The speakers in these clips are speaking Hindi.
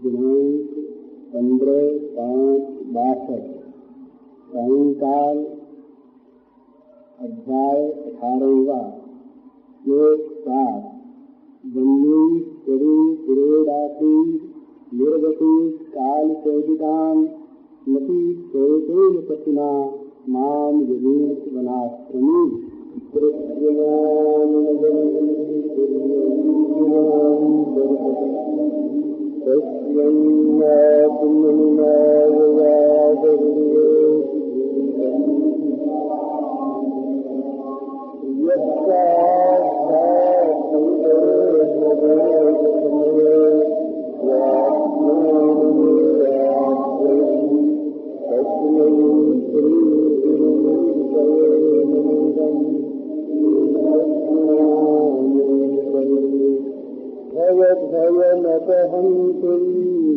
दिनांक 15/5/62 सायंकाल अध्याय 18वां श्लोक 7 बन्धुश्चरी पुरोडासी निर्गति काल चौदिकाम नती चैतेन पतिना माम यदीत वनाश्रमी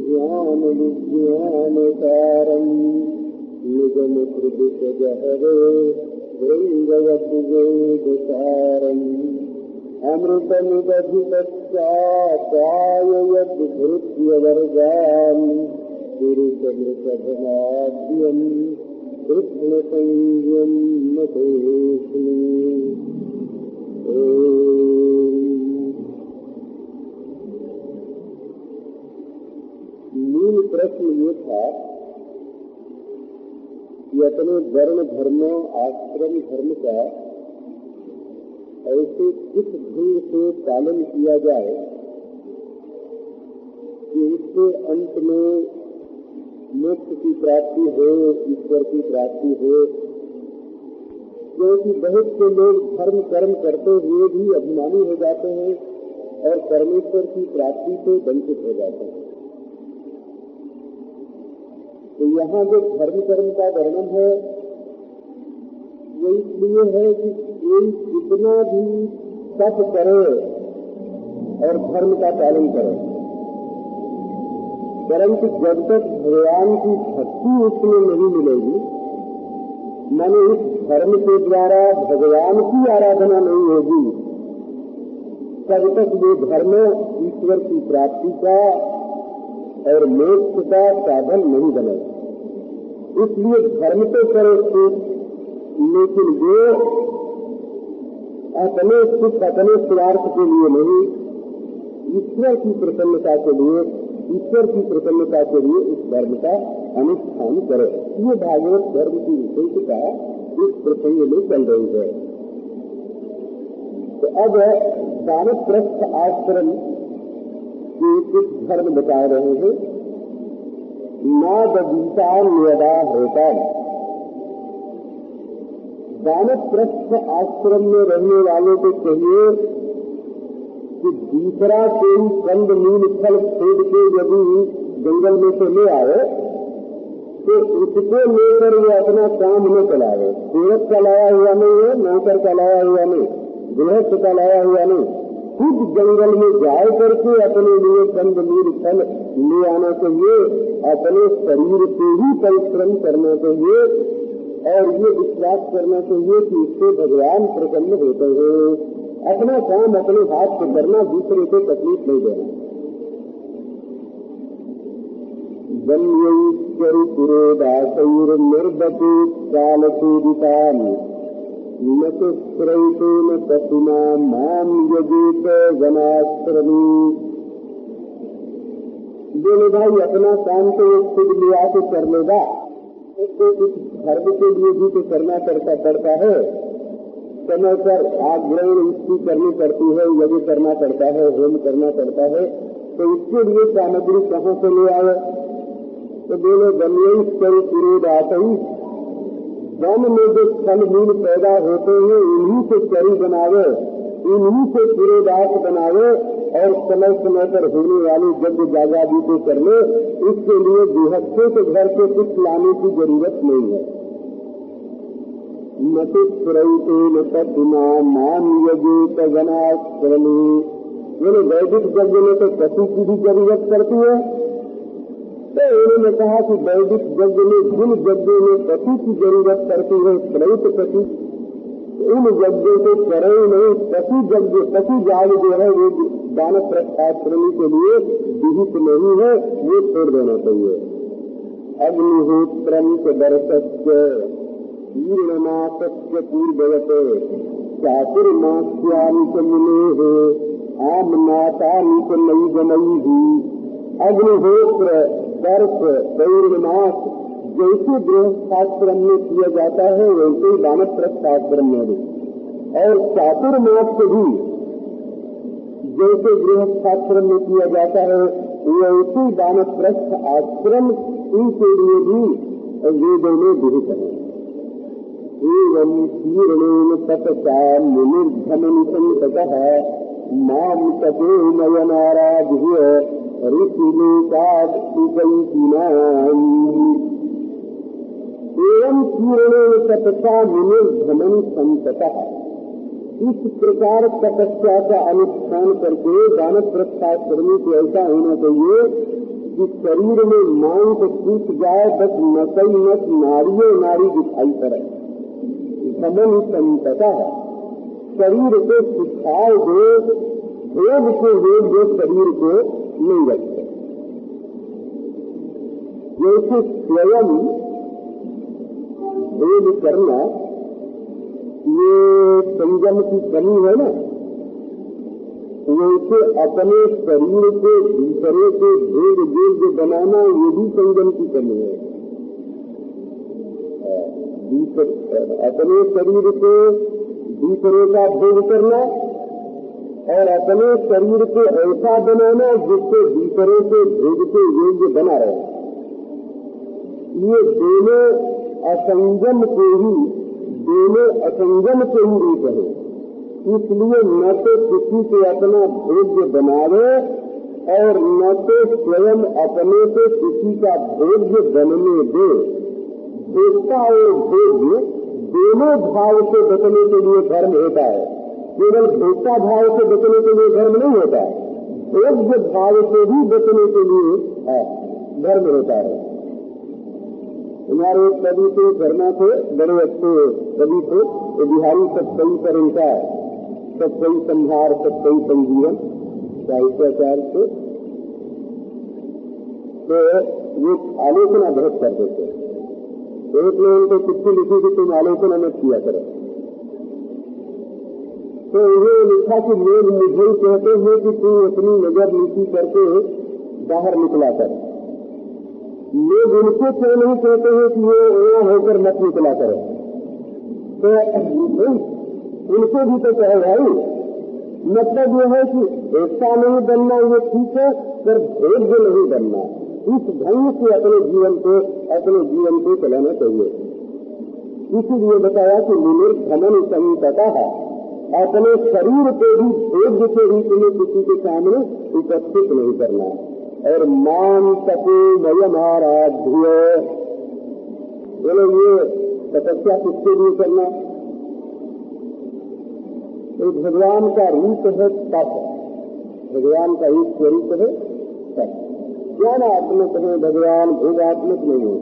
ज्ञान विज्ञानकारं निगम कृतजहरे वृंगवद्वेदसारम् अमृतमिदधिपश्चापाययद्धृत्यवर्गान् पुरुषमृतभमाद्यम् कृष्णसंज्ञम् नतोऽस्मि। मूल प्रश्न ये था कि अपने वर्ण धर्म आश्रम धर्म का ऐसे किस ढंग से पालन किया जाए कि इससे अंत में मोक्ष की प्राप्ति हो, ईश्वर की प्राप्ति हो। क्योंकि बहुत से लोग धर्म कर्म करते हुए भी अभिमानी हो जाते हैं और परमेश्वर की प्राप्ति से वंचित हो जाते हैं। तो यहाँ जो धर्म कर्म का वर्णन है वो इसलिए है कि कोई कितना भी तप करे और धर्म का पालन करे, परंतु जब तक भगवान की भक्ति उसमें नहीं मिलेगी, माने इस धर्म के द्वारा भगवान की आराधना नहीं होगी, तब तक वो धर्म ईश्वर की प्राप्ति का और मोक्ष का साधन नहीं बनेगा। इसलिए धर्म तो करे सुख, लेकिन वो अपने सुख अपने स्वार्थ के लिए नहीं, ईश्वर की प्रसन्नता के लिए, ईश्वर की प्रसन्नता के लिए इस धर्म का अनुष्ठान करे। ये भागवत धर्म की विशेषता इस प्रसंग में चल रही है। तो अब वानप्रस्थ आश्रम के कुछ धर्म बता रहे हैं। नादीता नियदा होता, वानप्रस्थ आश्रम में रहने वालों को चाहिए कि दूसरा कोई कंद मूल फल खोद के यदि जंगल में से ले आए तो उसको लेकर वो अपना काम न चलावे। सेवक का लाया हुआ नहीं है, नौकर का लाया हुआ नहीं, गृहस्थ का लाया हुआ नहीं, खुद जंगल में जाए करके अपने लिए कंद मूल फल ले आना चाहिए। अपने शरीर से ही परिश्रम करना चाहिए और ये विश्वास करना चाहिए कि इससे भगवान प्रसन्न होते हैं। अपना काम अपने हाथ से करना, दूसरे को तकलीफ नहीं देना। वन्यैश्वरी पुरोदासैर निर्गति काल चोदितान् न तो श्रयितेन पशुना माम यजेत वनाश्रमी। बोले भाई अपना काम तो खुद ले आके कर लेगा, उसको कुछ धर्म के लिए भी तो करना पड़ता है। समय पर आग ग्रहण इसकी करनी पड़ती है, यज्ञ करना पड़ता है, होम करना पड़ता है। तो इसके लिए सामग्री कहाँ से ले आए? तो बोले वन्यैश्वरी पुरोदासैर, वन में जो फल मूल पैदा होते हैं इन्हीं से चरी बनावे, इन्हीं से पुरोदास बनावे और समय समय पर होने वाली यज्ञ जागादी को कर ले। इसके लिए गृहस्थों के घर से कुछ लाने की जरूरत नहीं है। न तो श्रयितेन पशुना माम यजेत वनाश्रमी। बोले वैदिक यज्ञ में तो पशु की भी जरूरत पड़ती है। तो उन्होंने कहा कि वैदिक यज्ञ में जिन यज्ञों में पशु की जरूरत पड़ती है, श्रयित पशु, उन यज्ञों को करे नहीं। पशु यज्ञ, पशु याग जो है वो वानप्रस्थ आश्रमी के लिए विहित नहीं है वो छोड़ देना चाहिए। अग्निहोत्रम च दर्शस्य पूर्णमासस्य पूर्ववते चातुर्मास्यानि च मुनेः आमनातानि च नैगमैः। अग्निहोत्र, दर्श, पौर्णमास जैसे गृहस्थाश्रम में किया जाता है वैसे ही वानप्रस्थाश्रम में भी, और चातुर्मास भी जैसे गृहस्थाश्रम में किया जाता है वैसे ही वानप्रस्थ आश्रम इनके लिए भी वेदों में विहित है। एवं कीर्णेन तपसा मुनिर्धमनिसंततः मां तपो नयनाराध्य ऋषिलोकात् सुकैतिनाम्। एवं कीर्णेन तपसा मुनिर्धमनिसंततः, इस प्रकार तपस्या का अनुष्ठान करके वानप्रस्थाश्रमी को ऐसा होना चाहिए कि शरीर में मांस सूख जाए, बस नसई नस नारियों नारी दिखाई पड़े। धमन संतता शरीर को सुखाए वेद के वेद जो शरीर को नहीं रखते। जैसे स्वयं वेद करना ये संयम की कमी है ना, वैसे अपने शरीर को दूसरे के भेद योग्य बनाना ये भी संयम की कमी है। अपने शरीर को दूसरे का भोग करना और अपने शरीर को ऐसा बनाना जिससे दूसरे के भोग के योग्य बना रहे, ये दोनों असंयम के ही रूप है। इसलिए न तो किसी को अपना भोग्य बनावे और न तो स्वयं अपने से किसी का भोग्य बनने दे। भोक्ता और भोग्य दोनों भाव से बचने के लिए धर्म होता है। केवल भोक्ता भाव से बचने के लिए धर्म नहीं होता, भोग्य भाव से भी बचने के लिए धर्म होता है। हमारे कवि से करना थे, बड़े अच्छे कवि थे, तो बिहारी सत्सई पर इनका सत्सई संहार सत्सई संजीवन साहित्याचार्य थे, तो वो आलोचना बहुत करते थे। एक ने उनको चिट्ठी लिखी कि तुम आलोचना मत किया करो, तो उन्होंने लिखा कि लोग मुझे ही कहते हैं कि तू अपनी नजर नीची करके बाहर निकला कर। लोग उनको क्यों नहीं कहते हैं कि वो होकर मत निकला करो? तो उनको भी तो कहे भाई, मतलब ये है कि ऐसा नहीं बनना ये ठीक है, पर भोग्य नहीं बनना। इस ढंग से अपने जीवन को चलाना चाहिए। इसीलिए बताया कि मुनिर्धमन संततः, अपने शरीर को भी भोग्य के रूप में किसी के सामने उपस्थित नहीं करना। और मां तपो वयम आराध्य, बोले ये तपस्या किसके लिए करना? तो भगवान का रूप है तप, भगवान का ही स्वरूप है तप। ज्ञानात्मक है भगवान, भोगात्मक नहीं है।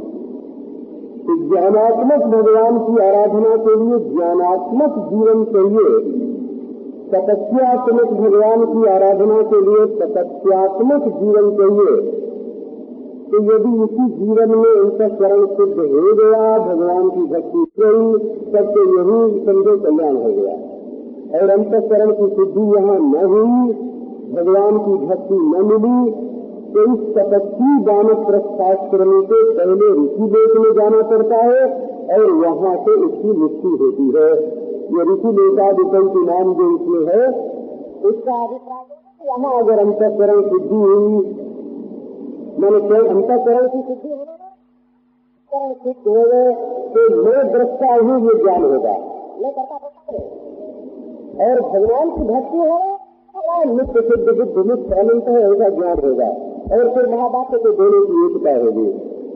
तो ज्ञानात्मक भगवान की आराधना के लिए ज्ञानात्मक जीवन चाहिए, तपस्यात्मक भगवान की आराधना के लिए तपस्यात्मक जीवन चाहिए। तो यदि इसी जीवन में अंतःकरण शुद्ध हो गया, भगवान की भक्ति गई, तब तो यही समझो कल्याण हो गया। और अंतःकरण की शुद्धि यहाँ न हुई, भगवान की भक्ति न मिली, तो इस तपस्वी वानप्रस्थाश्रमी को पहले ऋषिलोक में जाना पड़ता है और वहां से उसकी मुक्ति होती है। ये ऋषिलोकादिकल्पी नाम जो इसमें है, उसका अभिप्राय वहां अगर अंतःकरण शुद्धि हुई, मैंने अंतःकरण की शुद्धि हो सिद्ध हो गए तो मैं दृष्टा हूँ ये ज्ञान होगा, मैं करता है। और भगवान की भक्ति है नित्य सिद्ध बुद्ध मुक्त अनंत है, ऐसा ज्ञान होगा। और फिर महावाक्य के दोनों की एकता होगी।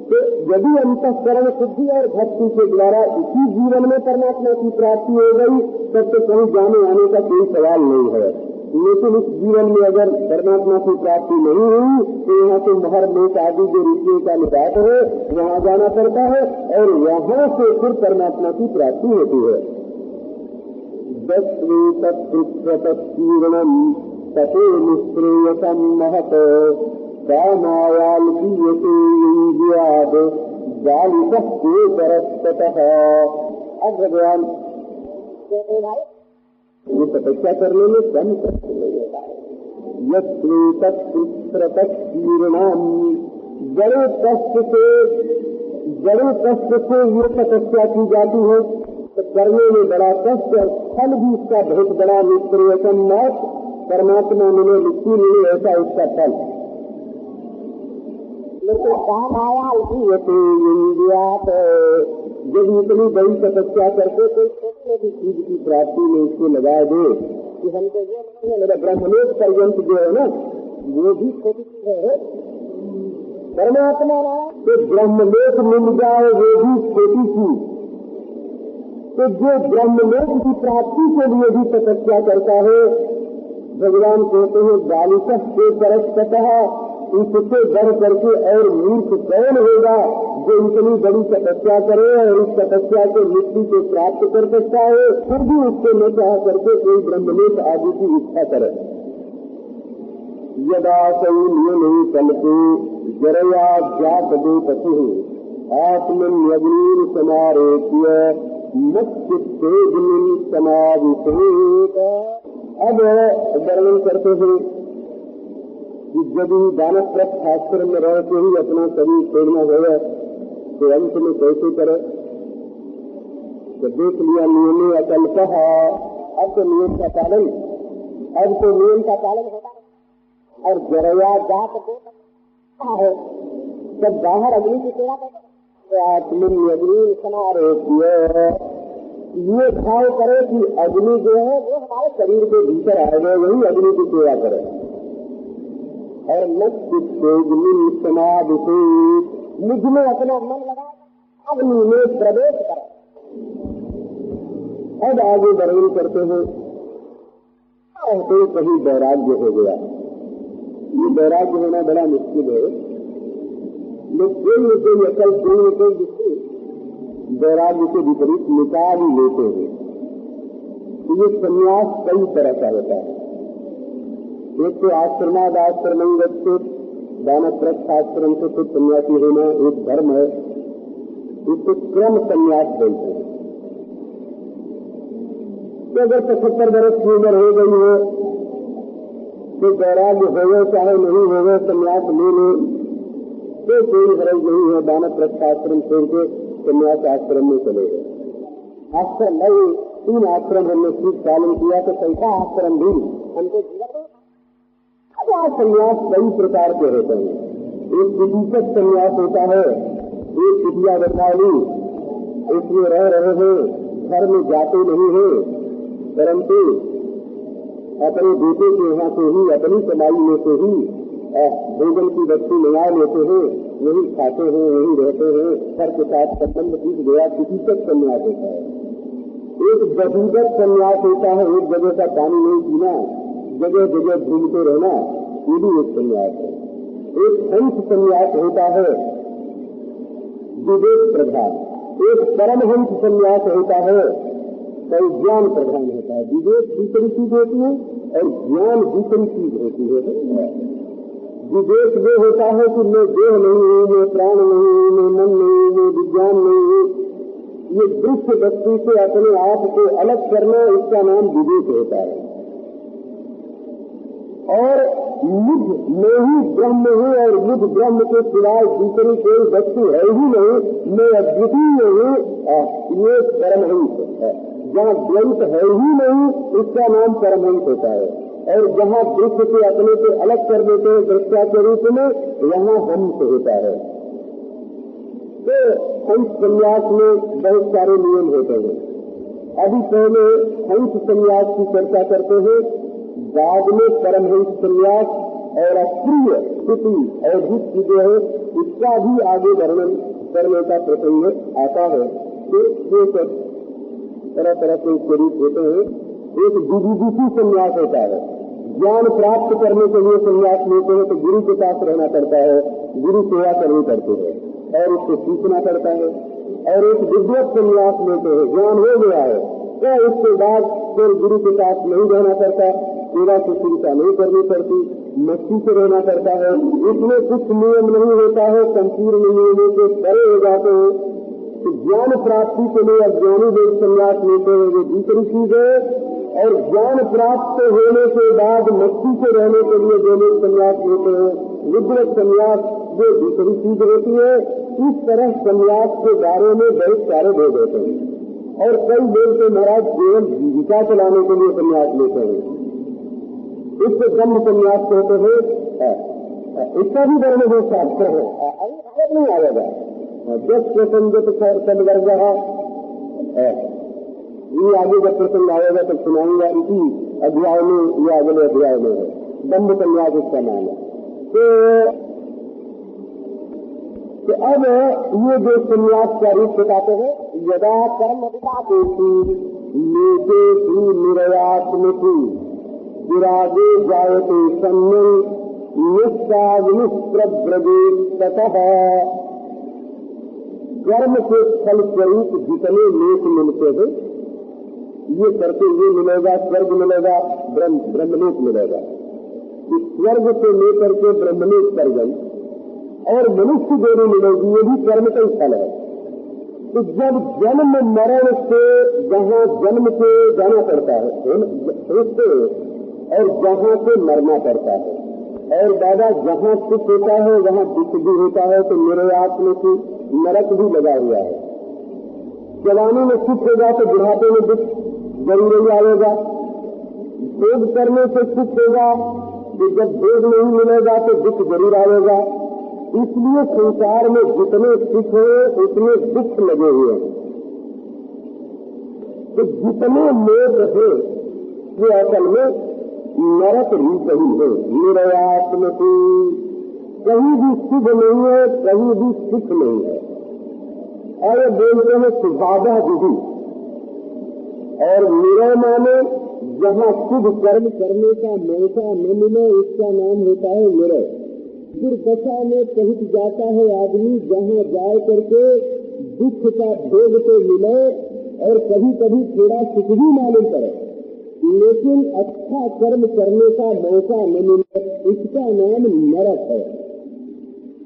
तो यदि अंतःकरण शुद्धि और भक्ति के द्वारा इसी जीवन में परमात्मा की प्राप्ति हो गई, तब तो कहीं जाने आने का कोई सवाल नहीं है। लेकिन इस जीवन में अगर परमात्मा की प्राप्ति नहीं हुई तो यहाँ से महर लोक आदि जो ऋषियों का निवास है वहाँ जाना पड़ता है और वहाँ से फिर परमात्मा की प्राप्ति होती है। दस्वेतत्पूर्णम तपो निश्रेयसम महत कामायाल्पीयते इंद्रियाद बालिकः के परस्ततः। अब भगवान कहते भाई ये तपस्या करने में कम कष्ट नहीं होता है। यत्प्रीतक्षीर्णाम बड़े कष्ट से ये तपस्या की जाती है तो करने में बड़ा कष्ट और फल भी इसका बहुत बड़ा निष्प्रयोजन मौत परमात्मा ने लिखी नहीं ऐसा इसका फल। लेकिन काम आया इंडिया तो जब इतनी बड़ी तपस्या करके कोई छोटी मोटी चीज की प्राप्ति में इसको लगा दे कि हमको ये नहीं है मेरा ब्रह्मलोक पर्यंत जो है ना वो भी छोटी चीज है। परमात्मा तो ब्रह्मलोक मिल जाए वो भी छोटी चीज। तो जो ब्रह्मलोक की प्राप्ति के लिए भी तपस्या करता है भगवान कहते हैं बालिकः के परस्ततः इससे बढ़ करके और मूर्ख कौन होगा जो इतनी बड़ी तपस्या करे और इस तपस्या को मुक्ति को प्राप्त कर सकता है फिर भी उसको न चाह करके कोई ब्रह्मलोक आदि की इच्छा करे। यदा सौल्यम कल्पे जरया जात दे पशु आत्मन्यग्निर समारोप्य मत्चित्तेऽग्निं समाविशेत। अब वर्णन करते हैं कि जब दानप्रस्थ आश्रम में रह के ही अपना शरीर छोड़ना हो तो अंत में कैसे करे। तो देख लिया नियमे अकल्पः। अब तो नियम का पालन होता है। और जरया जात है जब बाहर अग्नि की सेवा करते आत्मन्यग्नि समारोप्य ये भाव करे कि अग्नि जो है वो हमारे शरीर के भीतर आ गए वही अग्नि की सेवा करे और मत्चित्तेऽग्निं समाविशेत मुझ में अपना मन लगा अग्नि में प्रवेश करे। अब आगे वर्णन करते हैं तो कहीं वैराग्य हो गया। ये वैराग्य होना बड़ा मुश्किल है। लोग कोई अकल कोई जिससे वैराग्य के विपरीत निकाल ही लेते हैं। तो ये संन्यास कई तरह का होता है। एक तो आश्रमाद आश्रम गच्छेत् दानप्रस्थ आश्रम से खुद सन्यासी होना एक धर्म है। इसको क्रम संन्यास बोलते हैं। तो अगर 75 वर्ष की उम्र हो गई हो तो वैराग्य हो चाहे नहीं हो संन्यास ले लो तो कोई हरज नहीं है। दानप्रस्थ आश्रम छोड़ के संन्यास आश्रम में चले गए। आश्रम नहीं 3 आश्रम हमने ठीक पालन किया तो कैसा आश्रम भी हमको जीवन संन्यास कई प्रकार के होते हैं। एक विधिशत संन्यास होता है, एक विद्या वैशाली इसमें रह रहे हैं, घर में जाते नहीं है परंतु अपने बेटे के यहाँ से ही अपनी कमाई में से ही भोजन की वस्तु मंगा लेते हैं, वही खाते हैं, वही रहते हैं, घर के साथ संबंध टूट गया। विधिशत संन्यास होता है। एक विधिगत संन्यास होता है, एक जगह का पानी नहीं पीना, जगह जगह घूमते रहना, ये भी एक संन्यास है। एक हंस संन्यास होता है विवेक प्रधान, एक परमहंस संन्यास होता है और ज्ञान प्रधान होता है। विवेक दूसरी चीज होती है और ज्ञान दूसरी चीज होती है। विवेक वो होता है कि मैं देह नहीं हूँ, मैं प्राण नहीं हूँ, मैं मन नहीं हूँ, मैं विज्ञान नहीं हूँ। ये दृश्य वस्तु से अपने आप को अलग करना इसका नाम विवेक होता है। और मुझ में ही ब्रह्म हूँ और मुझ ब्रह्म के सिवाय दूसरी कोई वस्तु है ही नहीं, मैं अद्वितीय हूँ, ये परमहंस है। जहाँ द्वैत है ही नहीं इसका नाम परमहंस होता है। और जहाँ दृश्य से अपने को अलग कर देते हैं दृष्टा के रूप में वहाँ हंस होता है। तो हंस संन्यास में बहुत सारे नियम होते हैं। अभी पहले हंस संन्यास की चर्चा करते हैं, बाद में परमहंस संन्यास और अप्रिय स्थिति और जिस चीजें है इसका भी आगे वर्णन करने का प्रसंग आता है। फिर ये सब तरह तरह के स्वरूप होते हैं। एक विधिदूषी संन्यास होता है। ज्ञान प्राप्त करने के लिए संन्यास लेते हैं तो गुरु के पास रहना पड़ता है, गुरु सेवा करनी पड़ती है और उसको सीखना पड़ता है। और एक विद्वत संन्यास लेते हैं, ज्ञान हो गया है तो इसके बाद फिर गुरु के पास नहीं रहना पड़ता, सेवा शुश्रूषा नहीं करनी पड़ती, मस्ती से रहना पड़ता है। इसमें कुछ नियम नहीं होता है, संपूर्ण नियमों से परे हो जाते हैं। तो ज्ञान प्राप्ति के लिए अज्ञानी लोग संन्यास लेते हैं, वो दूसरी चीज है। और ज्ञान प्राप्त होने के बाद मस्ती से रहने के लिए जो लोग संन्यास लेते हैं, विद्वत संन्यास, वो दूसरी चीज होती है। इस तरह संन्यास के बारे में बहुत सारे भेद होते हैं। और कई लोग तो महाराज केवल जीविका चलाने के लिए संन्यास लेते हैं, इससे ब्रह्म संन्यास कहते हैं। इसका भी वर्णन हो शास्त्र है, अलग नहीं आएगा। 10 प्रसंग संवर्ग ये आगे जब प्रसंग आएगा तब सुनाऊंगा। इसी अध्याय में या अगले अध्याय में है, ब्रह्म संन्यास इसका नाम है। तो अब ये जो संन्यास का रूप बताते हैं, यदा कर्म विपाकेषु नेतेषु निरयात्मसु विरागे जायते सम्यं निष्काग्निप्रव्रजेत् ततः। कर्म के फल स्वरूप जितने लोक मिलते हैं, ये करके ये मिलेगा, स्वर्ग मिलेगा, ब्रह्मलोक मिलेगा। इस स्वर्ग से लेकर के ब्रह्मलोक पर्यंत और मनुष्य देवी मिलेगी, ये भी कर्म का ही फल है। तो जब जन्म मरण से जहाँ जन्म से जाना पड़ता है और जहाँ से मरना पड़ता है, और दादा जहाँ सुख होता है वहाँ दुख भी होता है, तो मेरे आत्मा की नरक भी लगा हुआ है। जवानी में सुख होगा तो बुढ़ापे में दुख जरूर ही आएगा। भोग करने से सुख होगा तो जब भोग नहीं मिलेगा तो दुख जरूर आएगा। इसलिए संसार में जितने सुख है उतने दुख लगे हुए हैं। तो जितने लोग हैं वो असल में नरक रूप ही है। निरयात्म कहीं भी शुभ नहीं है, कहीं भी सुख नहीं है। और ये बोलते हैं सुभाधा विधि। और निरय माने जहाँ शुभ कर्म करने का मौका न मिले उसका नाम होता है निरय। दुर्दशा में पहुंच जाता है आदमी, जहाँ जाए करके दुख का भोग तो मिले और कभी कभी थोड़ा सुख भी मालूम पड़े, लेकिन अच्छा कर्म करने का मौका न मिले, इसका नाम नरक है।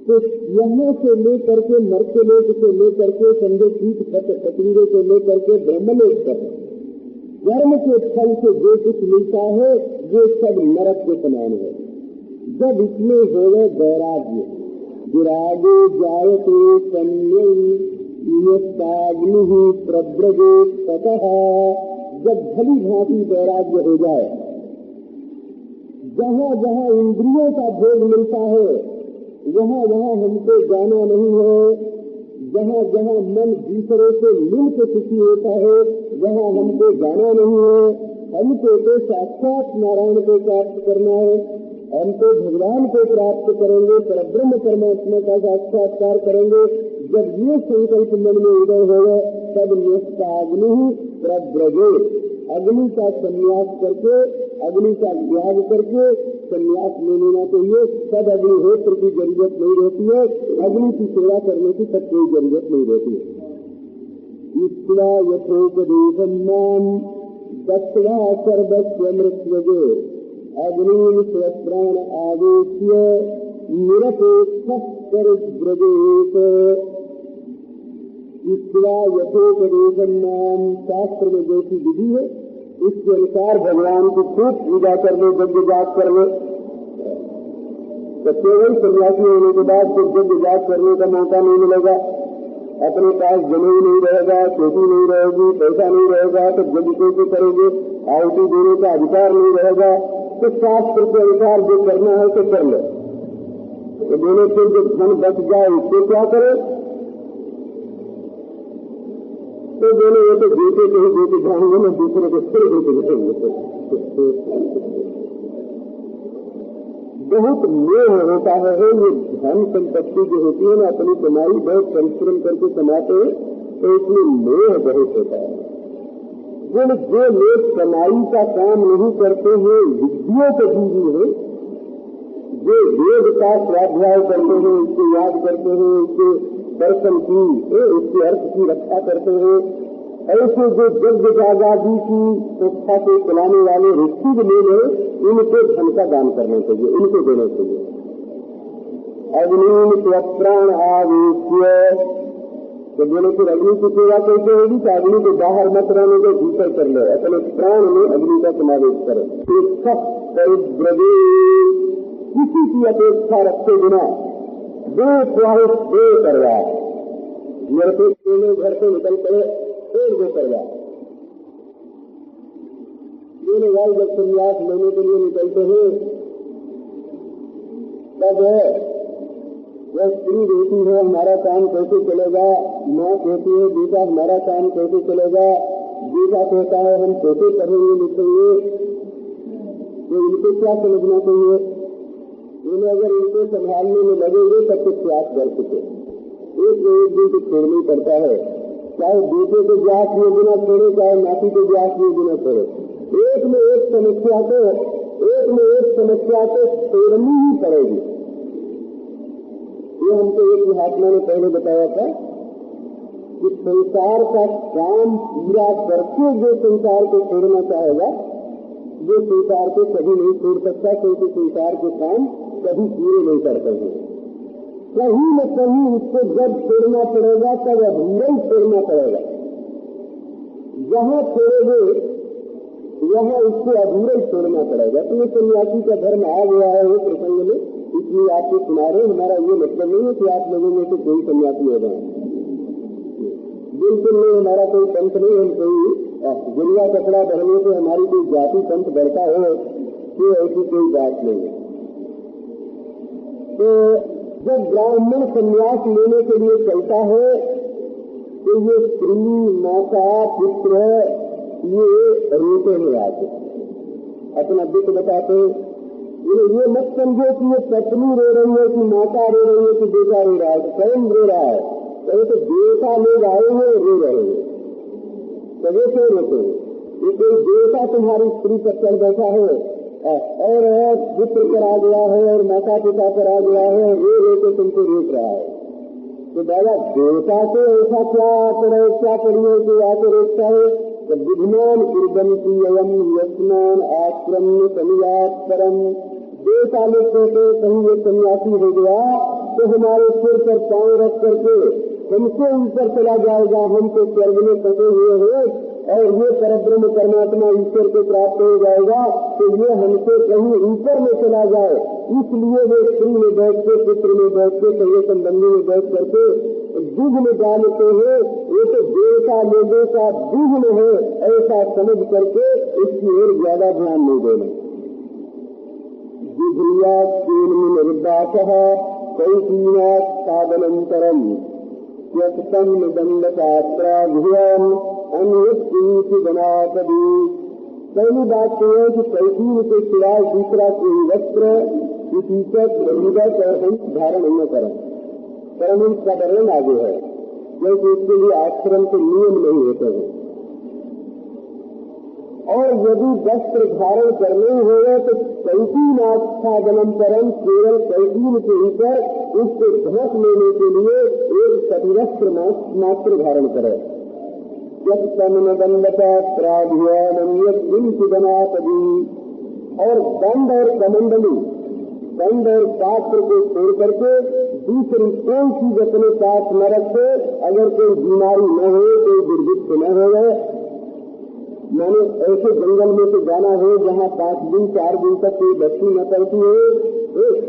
तो यहाँ से लेकर के मर्त्यलोक से लेकर के समझो कीट पतंगे से लेकर के ब्रह्मलोक तक कर्म के फल से जो कुछ मिलता है वो सब नरक के समान है। जब इसमें हो गए वैराग्य, विरागे जायते सम्यग्नि प्रव्रजे ततः। जब भली भांति वैराग्य हो जाए, जहाँ जहाँ इंद्रियों का भोग मिलता है वहाँ वहाँ हमको जाना नहीं है। जहाँ जहाँ मन दूसरे से मिल के सुखी होता है वहाँ हमको जाना नहीं है। हमको तो साक्षात नारायण को प्राप्त करना है। हम तो भगवान को प्राप्त करेंगे, परब्रह्म परमात्मा का साक्षात्कार करेंगे। जब ये संकल्प मन में उदय होगा तब निष्काग्नि प्रव्रजे, अग्नि का संन्यास करके, अग्नि का त्याग करके संन्यास ले लेना चाहिए। तब अग्निहोत्र की जरूरत नहीं रहती है, अग्नि की सेवा करने की तब कोई जरूरत नहीं रहती है। ईश्वरा यथोपदेशं मां दत्त्वा सर्वस्य मृत्युजे अग्निं स्वप्राण आवेश्य निरपेक्षः परिव्रजेत्। ईश्वरा यथोपदेशं मां, शास्त्र में जैसी विधि है इसके अनुसार भगवान की खूब पूजा कर ले, यज्ञ जाप कर ले। तो केवल सन्यासी होने के बाद तो यज्ञ जाप करने का मौका नहीं मिलेगा, अपने पास जमीन नहीं रहेगा, खेती नहीं रहेगी, पैसा नहीं रहेगा, तो यज्ञ कैसे करेंगे? आहुति देने का अधिकार नहीं रहेगा। तो शास्त्र के अनुसार जो करना है तो कर ले। तो बोले तो जो धन बच जाए उसको क्या करे? तो बोले ये तो बेटे को ही बेटे जाएंगे ना, दूसरे को फिर बेटे देखेंगे। बहुत मोह होता है। ये धन संपत्ति जो होती है ना, अपनी कमाई बहुत परिश्रम करके कमाते हैं तो इसमें मोह बहुत होता है। जो लोग कमाई का काम नहीं करते हैं, विद्यों के जीवी हैं, जो वेद का स्वाध्याय करते हैं, उसको याद करते हैं, उसके दर्शन की, उसके अर्थ की रक्षा करते हैं, ऐसे जो यज्ञ जागादी की संस्था को चलाने वाले ऋषि लोग हैं, इनको धन का दान करना चाहिए, इनको देना चाहिए। अग्नि स्वप्राण आवेश्य, तो बोले फिर अग्नि की सेवा कैसे होगी? तो अग्नि को बाहर मत रहने दो, भीतर कर लो, अपने प्राण में अग्नि का समावेश करो। परिव्रजे, किसी की अपेक्षा रखे बिना दो ख्वाहिश दे करवा, मेरे को मेरे घर से निकल पड़े एक दो करवा। मेरे भाई जब संन्यास लेने के लिए निकलते हैं तब वह स्त्री देती है हमारा काम कैसे चलेगा, माँ कहती है बेटा हमारा काम कैसे चलेगा, बेटा कहता है हम कैसे पढ़ेंगे लिखेंगे। तो इनको क्या समझना चाहिए? इन्हें अगर इनको संभालने में लगेंगे तब तो प्रयास कर सके, एक दिन तो छोड़ना ही पड़ता है, चाहे बेटे को ब्याह किए बिना छोड़े, चाहे नाती को ब्याह किए बिना छोड़े। एक में एक समस्या को छोड़नी ही पड़ेगी। ये हमको एक महात्मा ने पहले बताया था कि संसार का काम पूरा करके जो संसार को छोड़ना चाहेगा वो संसार को कभी नहीं छोड़ सकता, क्योंकि संसार के काम कभी पूरे नहीं करते हैं। कहीं न कहीं उसको जब छोड़ना पड़ेगा तब अधूरा ही छोड़ना पड़ेगा। जहाँ छोड़ोगे वहाँ उसको अधूरा ही छोड़ना पड़ेगा। तो ये सन्यासी का धर्म आ गया है वो प्रसंग में, इसलिए आपको सुना रहे। हमारा ये मतलब नहीं है कि आप लोगों में से कोई सन्यासी हो जाए, बिल्कुल नहीं। हमारा कोई पंथ नहीं, हम कोई गुड़िया कपड़ा पहनने से हमारी कोई जाति पंथ बढ़ता हो, तो ऐसी कोई बात नहीं है। तो जब ब्राह्मण संन्यास लेने के लिए चलता है तो ये स्त्री माता पुत्र ये रोते हैं आते, अपना दुख बताते हैं। ये मत समझो कि ये पत्नी रो रही है कि माता रो रही है कि बेटा रो रहा है, कौन रो रहा है? तो देवता लोग आए हैं रो रहे हैं, तो वे क्यों रोते हैं? ये कोई देवता तुम्हारी स्त्री पर चल बैठा है और पुत्र पर आ गया है और माता पिता पर आ गया है, रो रो के तुमको रोक रहा है। तो दादा देवता को ऐसा क्या करी है कि आके रोकता है? विघ्नान कुर्बन्ति अयम यस्मान आक्रम्य सन्यास परम। देवता लोग कहते कहीं ये सन्यासी हो गया तो हमारे सिर पर पांव रख करके हमसे ऊपर चला जाएगा, हमको स्वर्ग में फंसे हुए हैं और ये परब्रह्म परमात्मा ईश्वर को प्राप्त हो जाएगा, तो ये हमसे कहीं ऊपर में चला जाए। इसलिए वे स्त्री में बैठ के, पुत्र में बैठ के, सगे संबंधी में बैठ करके विघ्न डालते हैं। ये तो देवता लोगों का विघ्न है, ऐसा समझ करके इसकी ओर ज्यादा ध्यान नहीं देना। विघ्निया निर्वाचः कैसीना साधनंतरम त्यक्तम दंडपात्राभ्याम अन्यति बनापदी। पहली बात तो है कि कैसीन के सिवाय दूसरा कोई वस्त्र, टीचक, बंदक और हम धारण न करें। परमहंस का वर्णन आगे है, क्योंकि इसके लिए आश्रम के नियम नहीं होते हैं। और यदि वस्त्र धारण करने होगा तो कैसीन आच्छादनम परम, केवल कैसीन के ऊपर उसको ढक लेने के लिए एक सतिवस्त्र मात्र धारण करे। बनापदी। और दंड और कमंडली, दंड और पात्र को छोड़ करके दूसरी कोई चीज अपने पास न रखे। अगर कोई बीमारी न हो, कोई दुर्भिक्ष न हो, मैंने ऐसे जंगल में से जाना हो जहाँ 5 दिन 4 दिन तक कोई बस्ती न पड़ती हो,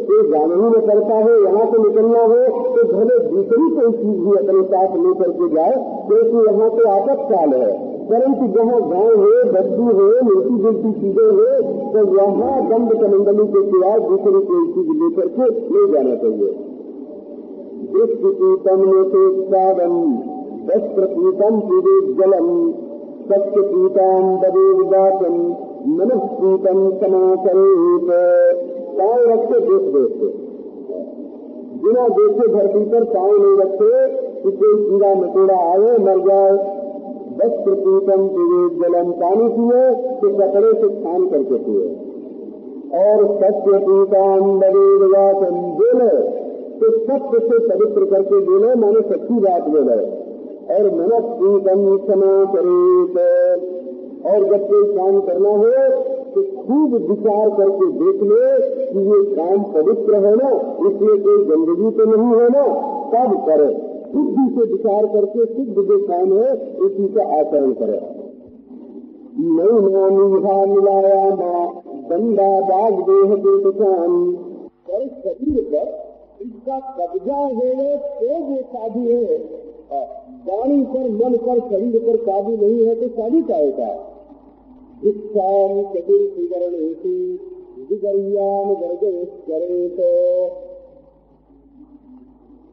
कोई जाना ही न पड़ता है, यहाँ से निकलना हो तो भले दूसरी कोई चीज भी अपने साथ लेकर के जाए, क्योंकि यहाँ तो आपातकाल है। परंतु जहाँ गांव हो, बस्ती हो, मिलती जुलती चीजें हो, तो यहाँ दंड कमंडली के सिवाय दूसरी कोई चीज लेकर के नहीं जाना चाहिए। दृष्टिपूतम नोत्सादम, वस्त्रपूतम जलम, सत्यपूताम बदेवदातम, मनःपूतम समाचरेत। पाँव रखते देखते, बिना देखे धरती पर पाँव नहीं रखते कि कोई कीड़ा मकोड़ा आए मर जाए। वस्त्रपूतम जलम, पानी पिए तो कपड़े से छान करके पिए। और सत्यपूताम बदेवदातम, बोले तो सत्य से पवित्र करके बोले, माने सच्ची बात बोले। और मनःपूतम समाचरेत, और जब कोई काम करना हो तो खूब विचार करके देख ले कि ये काम पवित्र है ना, इसमें कोई गंदगी तो नहीं है ना, तब करे। शुद्धि से विचार करके शुद्ध जो काम है उसी का आचरण करे। नई मीहा मिलाया माँ गंदा बाग देह के किसान। और शरीर पर इसका कब्जा है तो वो साधु है, वाणी पर, मन पर, शरीर पर काबू नहीं है तो साधु चाहेगा। दीक्षाम चतुर्थिगरणेषु विगर्याम वर्गेश्वरेत।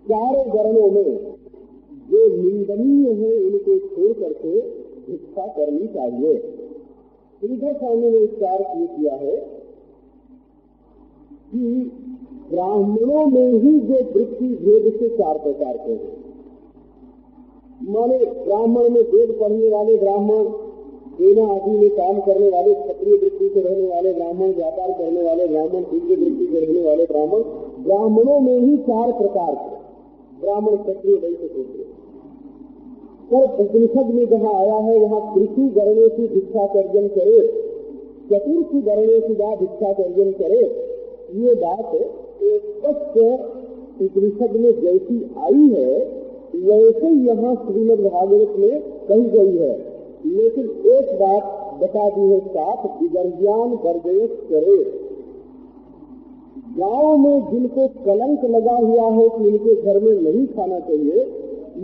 चारों वर्णों में जो निंदनीय है उनको छोड़ करके भिक्षा करनी चाहिए। श्रीधर स्वामी ने विचार किया है कि ब्राह्मणों में ही जो वृत्ति भेद से चार प्रकार के हैं। माने ब्राह्मण में वेद पढ़ने वाले ब्राह्मण, सेना आदि में काम करने वाले, क्षत्रिय वृत्ति से रहने वाले ब्राह्मण, व्यापार करने वाले ब्राह्मण, शूद्र वृत्ति से रहने वाले ब्राह्मण, ब्राह्मणों में ही चार प्रकार के ब्राह्मण, क्षत्रिय, वैश्य, शूद्र। पर उपनिषद में जहाँ आया है वहाँ कृषि गणने से भिक्षाचर्यन करे, चतुर्थी गणने से भिक्षाचर्यन करे, ये बात स्पष्ट उपनिषद में जैसी आई है वैसे यहाँ श्रीमद् भागवत में कही गई है। लेकिन एक बात बता दी है साफ, विगर्यान वर्गेश करे। गांव में जिनको कलंक लगा हुआ है कि इनके घर में नहीं खाना चाहिए,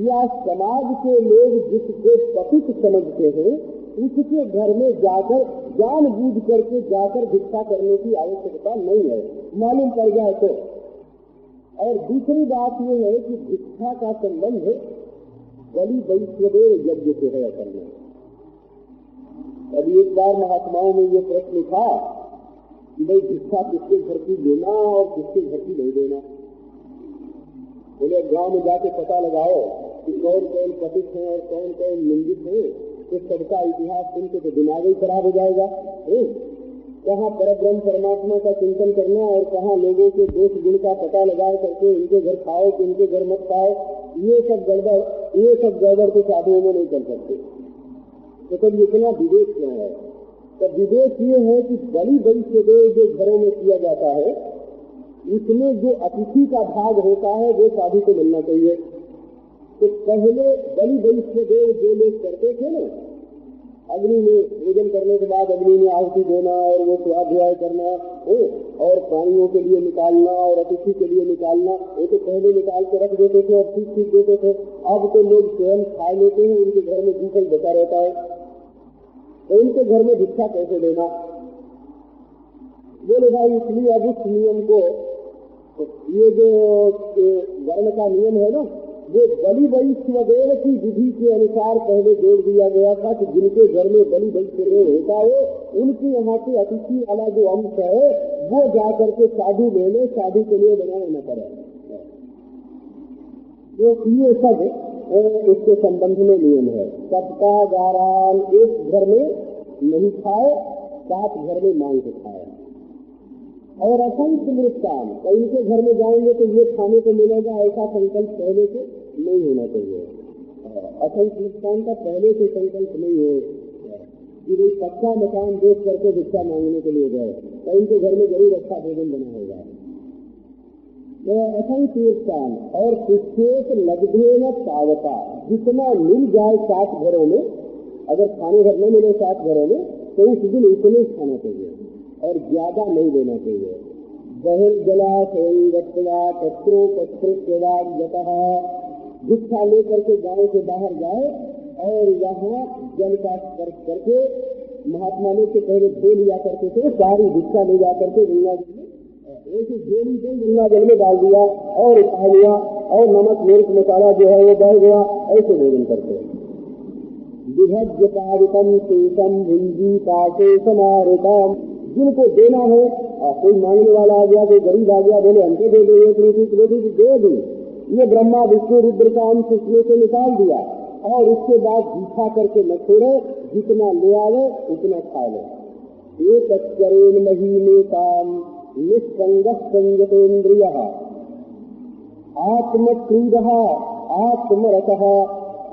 या समाज के लोग जिसको पतित समझते हैं उसके घर में जाकर जानबूझ करके जाकर भिक्षा करने की आवश्यकता नहीं है, मालूम पड़ जाए तो। और दूसरी बात ये है कि भिक्षा का संबंध बलि वैश्वदेव यज्ञ से है असल में। अभी एक बार महात्माओं में ये प्रश्न था कि भाई भिक्षा किसके घर की लेना और किसके घर की नहीं लेना। बोले गांव में जाके पता लगाओ कि कौन कौन पतित है और कौन कौन निंदित है, तो सबका इतिहास सुनकर तो दिमाग ही खराब हो जाएगा। कहाँ परब्रह्म परमात्मा का चिंतन करना और कहाँ लोगों के दोष गुण का पता लगा करके इनके घर खाओ कि इनके घर मत खाओ, ये सब गड़बड़ तो साधुओं में नहीं कर सकते। तो तब इतना विवेक क्यों है? तो विवेक ये है कि बलि वैश्वदेव जो घरों में किया जाता है उसमें जो अतिथि का भाग होता है वो साधु को मिलना चाहिए। तो पहले बलि वैश्वदेव जो लोग करते थे ना, अग्नि में भोजन करने के बाद अग्नि में आहुति देना और वो स्वाध्याय करना और प्राणियों के लिए निकालना और अतिथि के लिए निकालना, वो तो पहले निकाल के रख देते थे और ठीक देते थे। अब तो लोग स्वयं खा लेते हैं, उनके घर में दूसरा ही बचा रहता है, तो उनके घर में भिक्षा कैसे देना? बोले भाई इसलिए अब उस नियम को, ये जो वर्ण का नियम है ना, वो बलि वैश्वदेव की विधि के अनुसार पहले जोड़ दिया गया था कि जिनके घर में बलि वैश्वदेव होता है उनके यहाँ के अतिथि वाला जो अंश है वो जाकर के साधु ले ले, साधु के लिए बनाना न पड़े। तो ये सब इसके संबंध में नियम है। सबका गारान एक घर में नहीं खाए, 7 घर में मांग के खाए। और असंख्य मृत्यान, तो इनके घर में जाएंगे तो ये खाने को मिलेगा, ऐसा संकल्प पहले से नहीं होना चाहिए। असंख्य मृत्यान का पहले से संकल्प नहीं है कि भाई पक्का मकान देख करके भिक्षा मांगने के लिए गए, तो इनके घर में जरूर अच्छा भोजन बना होगा। तो असंख्य मृत्यान और प्रत्येक लगभे न पावता, जितना मिल जाए 7 घरों में, अगर खाने घर न मिले 7 घरों में तो उस दिन इतने खाना चाहिए और ज्यादा नहीं देना चाहिए। बहिर्जला संगत्वा पत्रो पत्र सेवागतः, भिक्षा लेकर के गांव से बाहर जाए और यहाँ जल का स्पर्श करके, महात्मा लोग के पहले धो लिया करते थे, सारी भिक्षा ले जा करके गंगा जल में ऐसे धोली से गंगा जल में डाल दिया और उठा लिया और नमक मिर्च मसाला जो है वो बह गया, ऐसे भोजन करते। विभज्य पारितम शेषम भुंजी पाके समारितम, जिनको देना है, कोई मांगने वाला आ गया, कोई गरीब आ गया, बोले हमको दे दो, एक रोटी दे दी, ये ब्रह्मा विष्णु रुद्र का अंश इसमें से निकाल दिया और उसके बाद भूखा करके न छोड़े, जितना ले आवे उतना खा ले। एक अक्षरेण महीने काम निस्संग संयतेन्द्रिय आत्मक्रीड आत्मरथ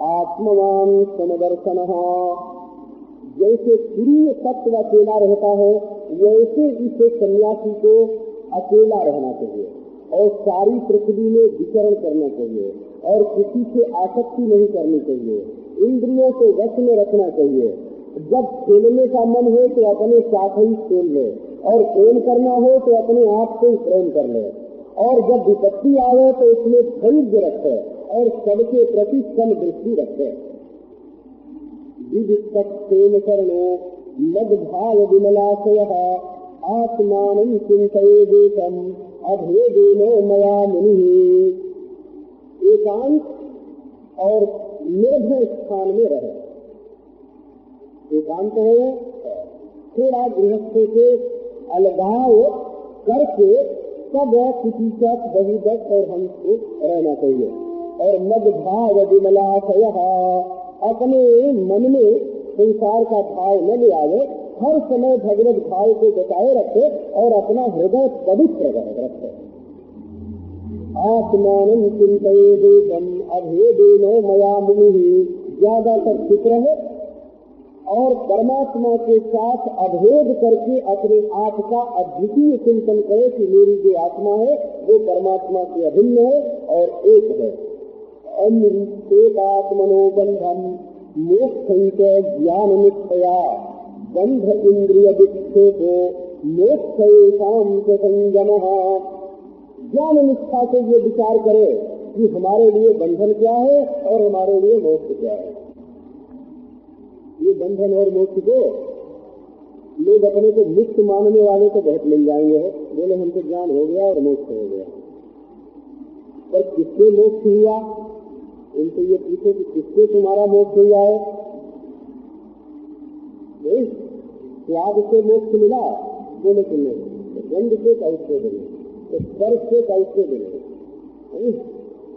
आत्मवान समदर्शन। जैसे प्रिय तत्व अकेला रहता है वैसे इसे सन्यासी को अकेला रहना चाहिए और सारी पृथ्वी में विचरण करना चाहिए और किसी से आसक्ति नहीं करनी चाहिए, इंद्रियों को वश में रखना चाहिए। जब खेलने का मन हो तो अपने साथ ही खेल ले और प्रेम करना हो तो अपने आप को ही प्रेम कर ले, और जब विपत्ति आवे तो उसमें धैर्य रखे और सबके प्रति समदृष्टि रखे। विविक्तेन कर्णो मद भाव विमलाशय आत्मानं चिन्तयेदेकम् अभेदेनो मया मुनिः। एकांत और निर्भय स्थान में रहे। एकांत है थोड़ा गृहस्थ से अलगाव करके सब किसी का बहुदत और हमको रहना चाहिए। और मद भाव विमलाशय, अपने मन में संसार का भाव न ले आवे, हर समय भगवत भाव को बचाए रखे और अपना हृदय पवित्र रखे। आत्मानं चिन्तयेदेकम् अभेदेनो मया मुनिः, ज्यादातर चित्र है और परमात्मा के साथ अभेद करके अपने आप का अद्वितीय चिंतन करे कि मेरी जो आत्मा है वो परमात्मा से अभिन्न है और एक है। अन्येकात्मनो बंधम मोक्षंच ज्ञान निष्ठया बंध इंद्रिय विक्षेपो मोक्षेषां च संगमः। ज्ञान निष्ठा से ये विचार करे कि हमारे लिए बंधन क्या है और हमारे लिए मोक्ष क्या है। ये बंधन और मोक्ष को लोग अपने को मुक्त मानने वाले तो बहुत मिल जाएंगे, बोले हमको ज्ञान हो गया और मोक्ष हो गया। पर किससे मोक्ष हुआ, उनसे ये पूछो कि किससे तुम्हारा मोक्ष हुआ है। स्वाद से मोक्ष मिला, बोले कि नहीं। गंध से कैसे मिले, तो स्पर्श से कैसे मिले।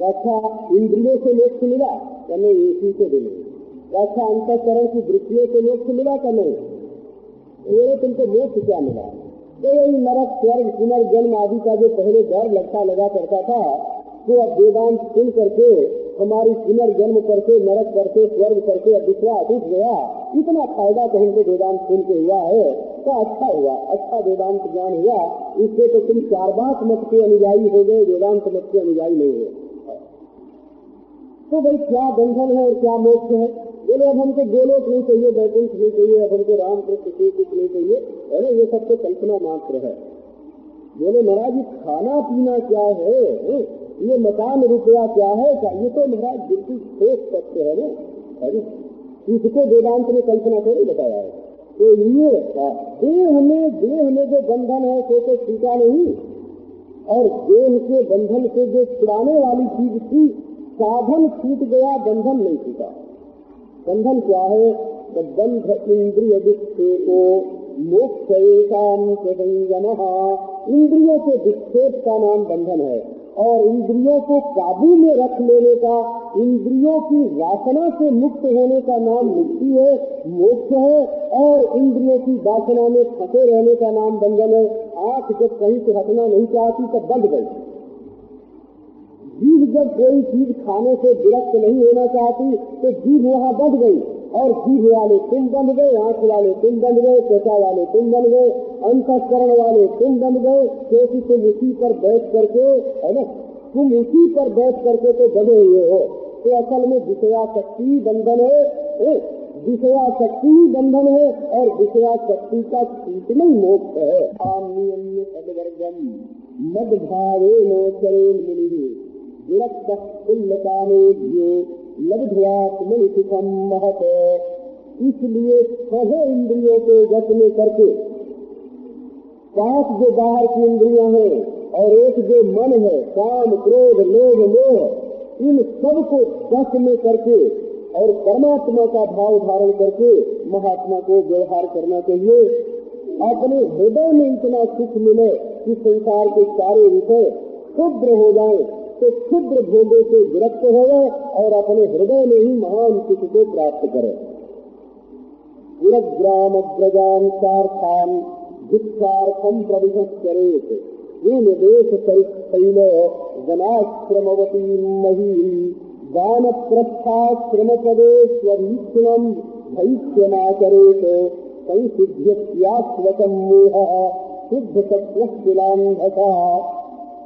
अच्छा इंद्रियों से मोक्ष मिला या नहीं, इसी से मिले। अच्छा अंतःकरण की वृत्तियों से मोक्ष मिला क्या नहीं, ये तुमको मोक्ष क्या मिला। तो यही नरक स्वर्ग पुनर्जन्म आदि का जो पहले डर लगता लगा करता था, तो अब वेदांत सुन करके हमारी पुनर्जन्म पर से, नरक पर से, स्वर्ग पर से विश्वास उठ गया। इतना फायदा तो हमको वेदांत सुन के हुआ है, तो अच्छा हुआ, अच्छा वेदांत ज्ञान हुआ। इससे तो तुम चारवाक मत के अनुयायी हो गए, वेदांत मत के अनुयायी नहीं हुए। तो भाई क्या बंधन है और क्या मोक्ष है। बोले अब हमको गोलोक नहीं चाहिए, वैकुंठ नहीं चाहिए, अब हमको राम कृष्ण के कुछ नहीं चाहिए, है ना, ये सब तो कल्पना मात्र है। बोले महाराज ये खाना पीना क्या है, ये मकान रुपया क्या है, ये तो महाराज बिल्कुल ठोस तथ्य है ना, इसको वेदांत ने कल्पना थोड़ी बताया है। तो ये देह में जो बंधन है तो छूटा नहीं, और देह के बंधन से जो छुड़ाने वाली चीज थी, साधन छूट गया, बंधन नहीं छूटा। बंधन क्या है, तो बंध इंद्रिय विक्षेपो मोक्षेषां च संगमः। इंद्रियों के विक्षेप का नाम बंधन है, और इंद्रियों को काबू में रख लेने का, इंद्रियों की वासना से मुक्त होने का नाम मुक्ति है, मोक्ष है। और इंद्रियों की वासना में फंसे रहने का नाम बंधन है। आंख जब कहीं से हटना नहीं चाहती तब बंध गई। जीभ जब कोई चीज खाने से विरक्त नहीं होना चाहती तो जीभ वहाँ बंध गई, और जीभ वाले तुम बंध गए, आंख वाले तुम बंध गए, त्वचा वाले तुम बंध गए, अंतःकरण वाले तुम बंध गए, क्योंकि तुम उसी पर बैठ करके, है ना, तुम उसी पर बैठ करके तो बंधे हुए हो। तो असल में विषयाशक्ति बंधन है, विषयाशक्ति बंधन है, और विषयाशक्ति का छूटना ही मोक्ष है। आम्य सदवर्गम मद भावेनो चरेन मुनिः विरक्तः पुल्लकामेभ्यो लब्ध्वात्मनि सुखम महत। इसलिए छह इंद्रियों को वश में करके, 5 जो बाहर की इंद्रियां हैं और एक जो मन है, काम क्रोध लोभ मोह, इन सब को वश में करके और परमात्मा का भाव धारण करके महात्मा को व्यवहार करना चाहिए। अपने हृदय में इतना सुख मिले कि संसार के सारे विषय क्षुद्र हो जाए, तो क्षुद्र भोगों से विरक्त हो गए और अपने हृदय में ही महान सुख को प्राप्त करे। पुरग्राम व्रजांतार्थान भिक्षार्थम प्रविशश्चरेत देश शैल वनाश्रमवती मही वानप्रस्थाश्रम पदे स्वभीक्षणम भैक्ष्यमाचरेत संसिद्ध्यस्यास्वकं मोहः सिद्ध सत्वशिलांधसा।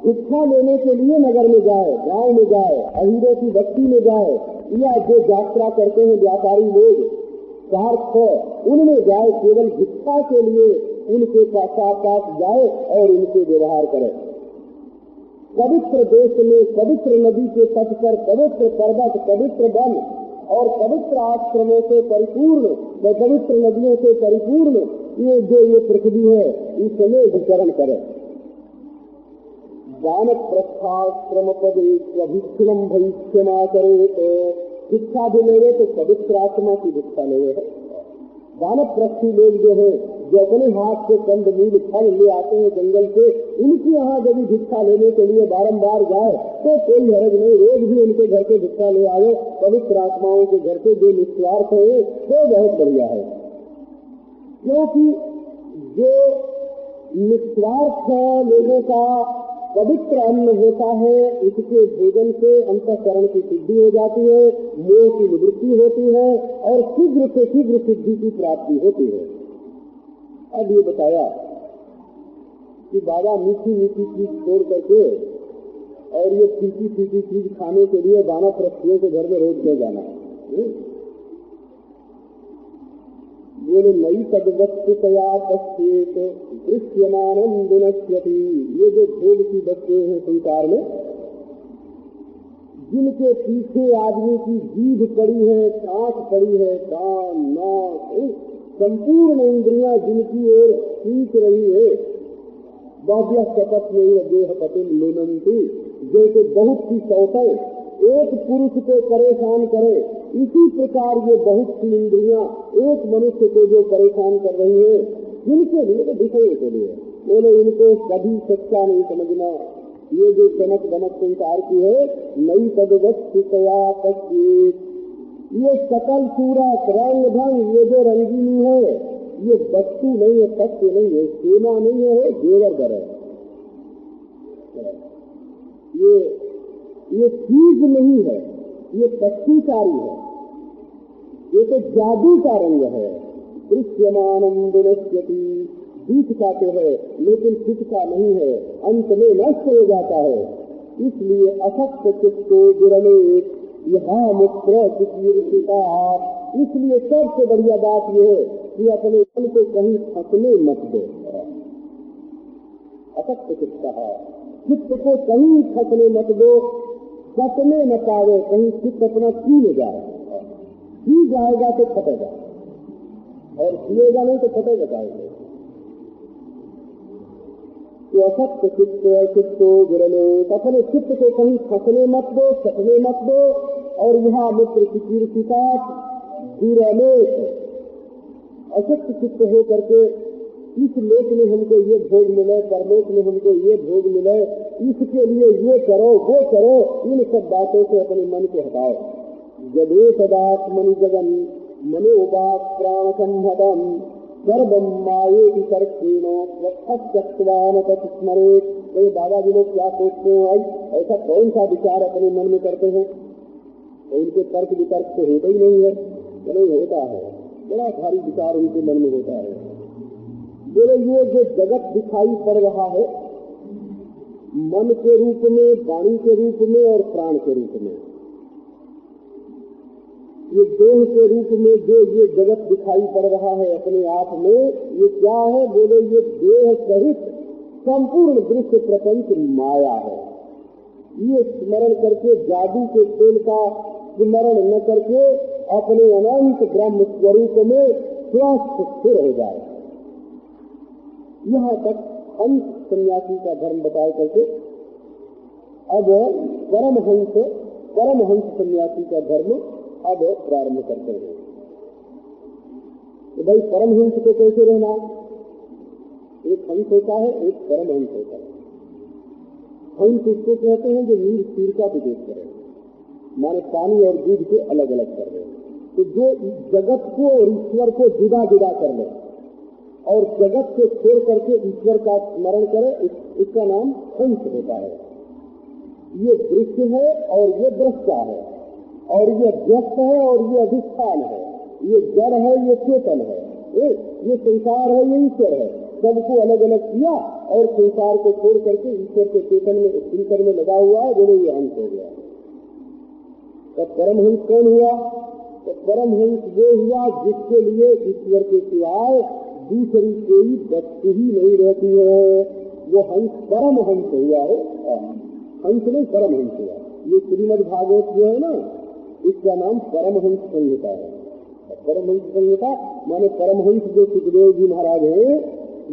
भिक्षा लेने के लिए नगर में जाए, गांव में जाए, अहीरों की बस्ती में जाए, या जो यात्रा करते हैं व्यापारी लोग स्वार्थ उनमें जाए, केवल भिक्षा के लिए उनके पास जाए और उनसे व्यवहार करे। पवित्र देश में, पवित्र नदी के तट पर, पवित्र पर्वत, पवित्र वन और पवित्र आश्रमों से परिपूर्ण व पवित्र नदियों से परिपूर्ण ये पृथ्वी है, इसमें विचरण करे। वानप्रस्थाश्रम पदेभिक्षुणम भविष्यमा करे। तो भिक्षा भी लेवे तो पवित्र आत्मा की भिक्षा लेवे है। वानप्रस्थी लोग जो है, जो अपने हाथ से कंद मूल फल ले आते हैं जंगल से, उनकी यहाँ यदि भिक्षा लेने के लिए बारंबार जाए तो कोई हरज नहीं, रोज भी उनके घर से भिक्षा ले आवे पवित्र आत्माओं के घर से जो निस्वार्थ है, तो बहुत बढ़िया है। क्योंकि जो निस्वार्थ लोगों का पवित्र अन्न होता है, इसके भोजन से अंतःकरण की सिद्धि हो जाती है, मोह की निवृत्ति होती है और शीघ्र से शीघ्र सिद्धि की प्राप्ति होती है। अब ये बताया कि बाबा मीठी मीठी चीज छोड़ करके और ये फीकी फीकी चीज खाने के लिए वानप्रस्थियों के घर में रोज ले जाना है। बोले नई तद्वस्तुतया पश्चेत दृश्यमानम दुनश्यति। ये जो भोग की वस्तुएं हैं संसार में, जिनके पीछे आदमी की जीभ पड़ी है, आंख पड़ी है, कान, नाक, संपूर्ण इंद्रियां जिनकी ओर खींच रही है, बाह्य कपट में देह पतिम लुनंती, जैसे बहुत सी सौतें एक पुरुष को परेशान करे, इसी प्रकार ये बहुत सी इंद्रियां एक मनुष्य को जो परेशान कर रही है, जिनके लिए विषयों के लिए, बोले इनको कभी सच्चा नहीं समझना। ये जो चमक दमक संसार की है, नई तद्वस्तुतया पश्चेत, ये सकल सूरत रंग भंग, ये जो रंगीनी है, ये वस्तु नहीं है, तत्व नहीं है, सेना नहीं है, जेवर है। ये चीज नहीं है, ये पक्षीकारी है, ये तो जादू का रंग है। दृश्यमानम विनश्यति, दिखता तो है लेकिन दिखता नहीं है, अंत में नष्ट हो जाता है। इसलिए असक्त चित्तो विरमेत यहाँ मुक्त चिकीर्षिता। इसलिए सबसे बढ़िया बात यह है कि अपने मन को कहीं फंसने मत दो। असक्त चित्त को कहीं फंसने मत दो, फंसने न पावे, कहीं चित्त अपना छीन जाए। पी जाएगा तो फटेगा और पिएगा नहीं तो फटेगा पाएगा। तो असत्य चित्तो विरले, अपने चित्त को कहीं फंसने मत दो, फंसने मत दो। और यहाँ मित्र चिकीर्षिता विरले, असत्य चित्त हो करके इस लोक में हमको ये भोग मिले, परलोक में हमको ये भोग मिले, इसके लिए ये करो वो करो, इन सब बातों से अपने मन को हटाओ। जदे सदात्मनि जगन मनोवाक् प्राण संहतम सर्वम मायेति तर्केण स्वच्छत्वान तत्स्मरेत्। तो बाबा जी लोग क्या सोचते हैं भाई, ऐसा कौन सा विचार अपने मन में करते हैं? तो उनके तर्क वितर्क तो होता ही नहीं है, नहीं होता है, बड़ा भारी विचार उनके मन में होता है। बोले ये जो जगत दिखाई पड़ रहा है मन के रूप में, वाणी के रूप में और प्राण के रूप में, ये देह के रूप में जो ये जगत दिखाई पड़ रहा है अपने आप में, ये क्या है? बोले ये देह सहित संपूर्ण दृश्य प्रपंच माया है। ये स्मरण करके, जादू के खेल का स्मरण न करके अपने अनंत ब्रह्म स्वरूप में स्वस्थ स्थिर हो जाए। यहाँ तक हंस सन्यासी का धर्म बताए करके अब परमहंस सन्यासी का धर्म अब प्रारंभ करते हैं। तो भाई परमहंस को कैसे रहना? एक हंस होता है, एक परमहंस होता है। हंस इसको कहते हैं जो नीर क्षीर का विवेक करे, माने पानी और दूध को अलग अलग कर रहे हैं। तो जो जगत को और ईश्वर को जुदा जुदा कर ले और जगत को छोड़ करके ईश्वर का स्मरण करे, इसका नाम हंस होता है। ये दृश्य है और ये दृष्टा है, और ये व्यस्त है और ये अधिष्ठान है, ये जड़ है, ये चेतन है। ये संसार है, ये ईश्वर है। सबको अलग अलग किया और संसार को छोड़ करके ईश्वर के चेतन में चिंतन में लगा हुआ है, बोलो ये अंत हो गया। तो परमहंस कौन हुआ? तो परमहंस वो हुआ जिसके लिए ईश्वर के सिवाय दूसरी कोई वस्तु ही नहीं रहती है। वो हंस परमहंस हुआ है, हंस नहीं परमहंस हुआ। ये श्रीमद् भागवत जो है ना, इसका नाम परमहंस संहिता है। परमहंस संहिता माने परमहंस जो सुखदेव जी महाराज हैं,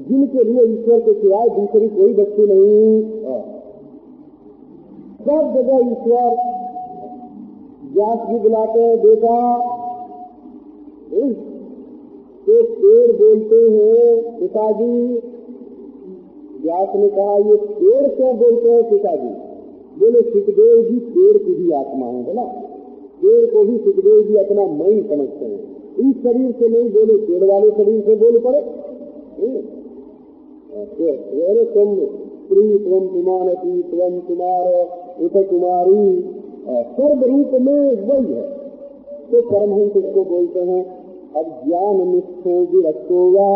जिनके लिए ईश्वर के सिवाय दूसरी कोई वस्तु नहीं। सब जगह ईश्वर। व्यास जी बुलाते हैं, बेटा तो पेड़ बोलते हैं पिताजी। व्यास ने कहा ये पेड़ क्यों बोलते हैं पिताजी? बोले सुखदेव जी पेड़ की भी आत्मा है बोला, पेड़ को भी सुखदेव जी अपना मन समझते हैं। इस शरीर से नहीं बोले, पेड़ वाले शरीर से बोल पड़े। तुम स्त्री तुम तुमानती तुम तुम्हार उत कुमारी, सर्व रूप में वही है। तो परमहंस उसको बोलते हैं। अब ज्ञान निष्ठो विरक्तोगा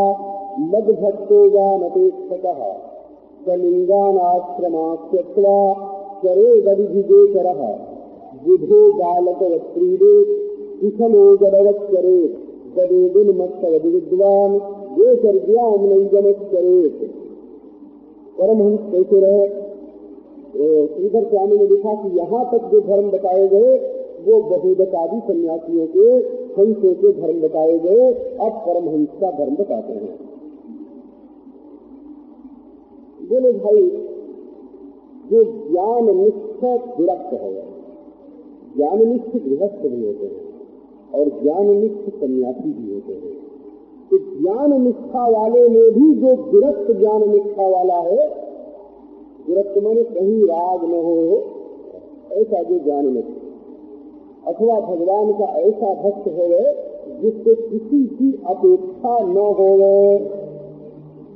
मद भक्तोगा नपेक्षतः कलिंगान आश्रमास्यत्वा करे दविधिगोचरः बुधो बालकवत्रीडे कुशलो जडवच्चरे तदेदुन मत्सवद विद्वान गोचर्याम नैजमच्चरेत। परमहंस कैसे रहे? श्रीधर स्वामी ने लिखा कि यहाँ तक जो धर्म बताए गए वो बहुदकादि सन्यासियों के हंसों के धर्म बताए गए। अब परमहंस का धर्म बताते हैं। बोले भाई जो ज्ञान निष्ठ विरक्त है, ज्ञान निष्ठ गृहस्थ भी होते हैं और ज्ञान निष्ठ सन्यासी भी होते हैं। तो ज्ञान निष्ठा वाले में भी जो विरक्त ज्ञान निष्ठा वाला है, विरक्त माने कहीं राग न हो, ऐसा जो ज्ञान निष्ठ, अथवा भगवान का ऐसा भक्त हो गए जिससे किसी की अपेक्षा न हो गए,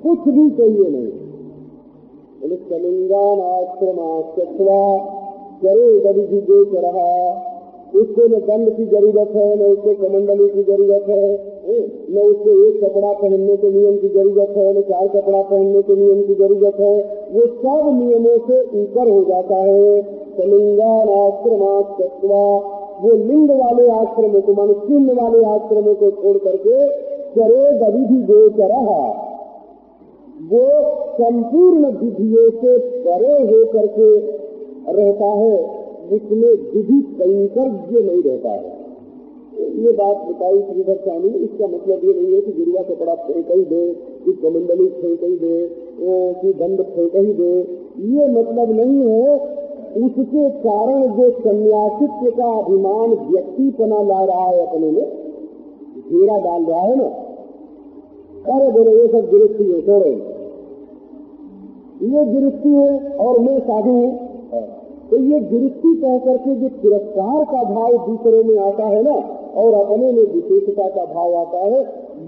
कुछ भी चाहिए नहीं। बोले कलिंगान आश्रमास्यत्वा करे दविधि गोचरः, उसको न दंड की जरूरत है, न उसको कमंडली की जरूरत है, न उसको एक कपड़ा पहनने के नियम की जरूरत है, न 4 कपड़ा पहनने के नियम की जरूरत है। वो सब नियमों से ऊपर हो जाता है। कलिंगान आश्रमास्यत्वा, वो लिंग वाले आश्रमों को माने चिन्ह वाले आश्रमों को छोड़ करके करे दविधि गोचरः, वो संपूर्ण विधियों से परे हो करके रहता है, उसमें विधि कैंकर्य नहीं रहता है। ये बात बताई श्रीधर स्वामी ने। इसका मतलब ये नहीं है कि गिरुआ कपड़ा फेंक ही दे, कि कमंडली फेंक ही दे, कि दंड फेंक ही दे, ये मतलब नहीं है। उसके कारण जो सन्यासित्व का अभिमान व्यक्तिपना ला रहा है, अपने में घेरा डाल रहा है ना, अरे बोले ये सब गिरफ्ती है, छोड़ो ये गिरफ्ती है और मैं साधु हूँ। तो ये गिरफ्ती कह करके जो तिरस्कार का भाव दूसरे में आता है ना, और अपने में विशेषता का भाव आता है,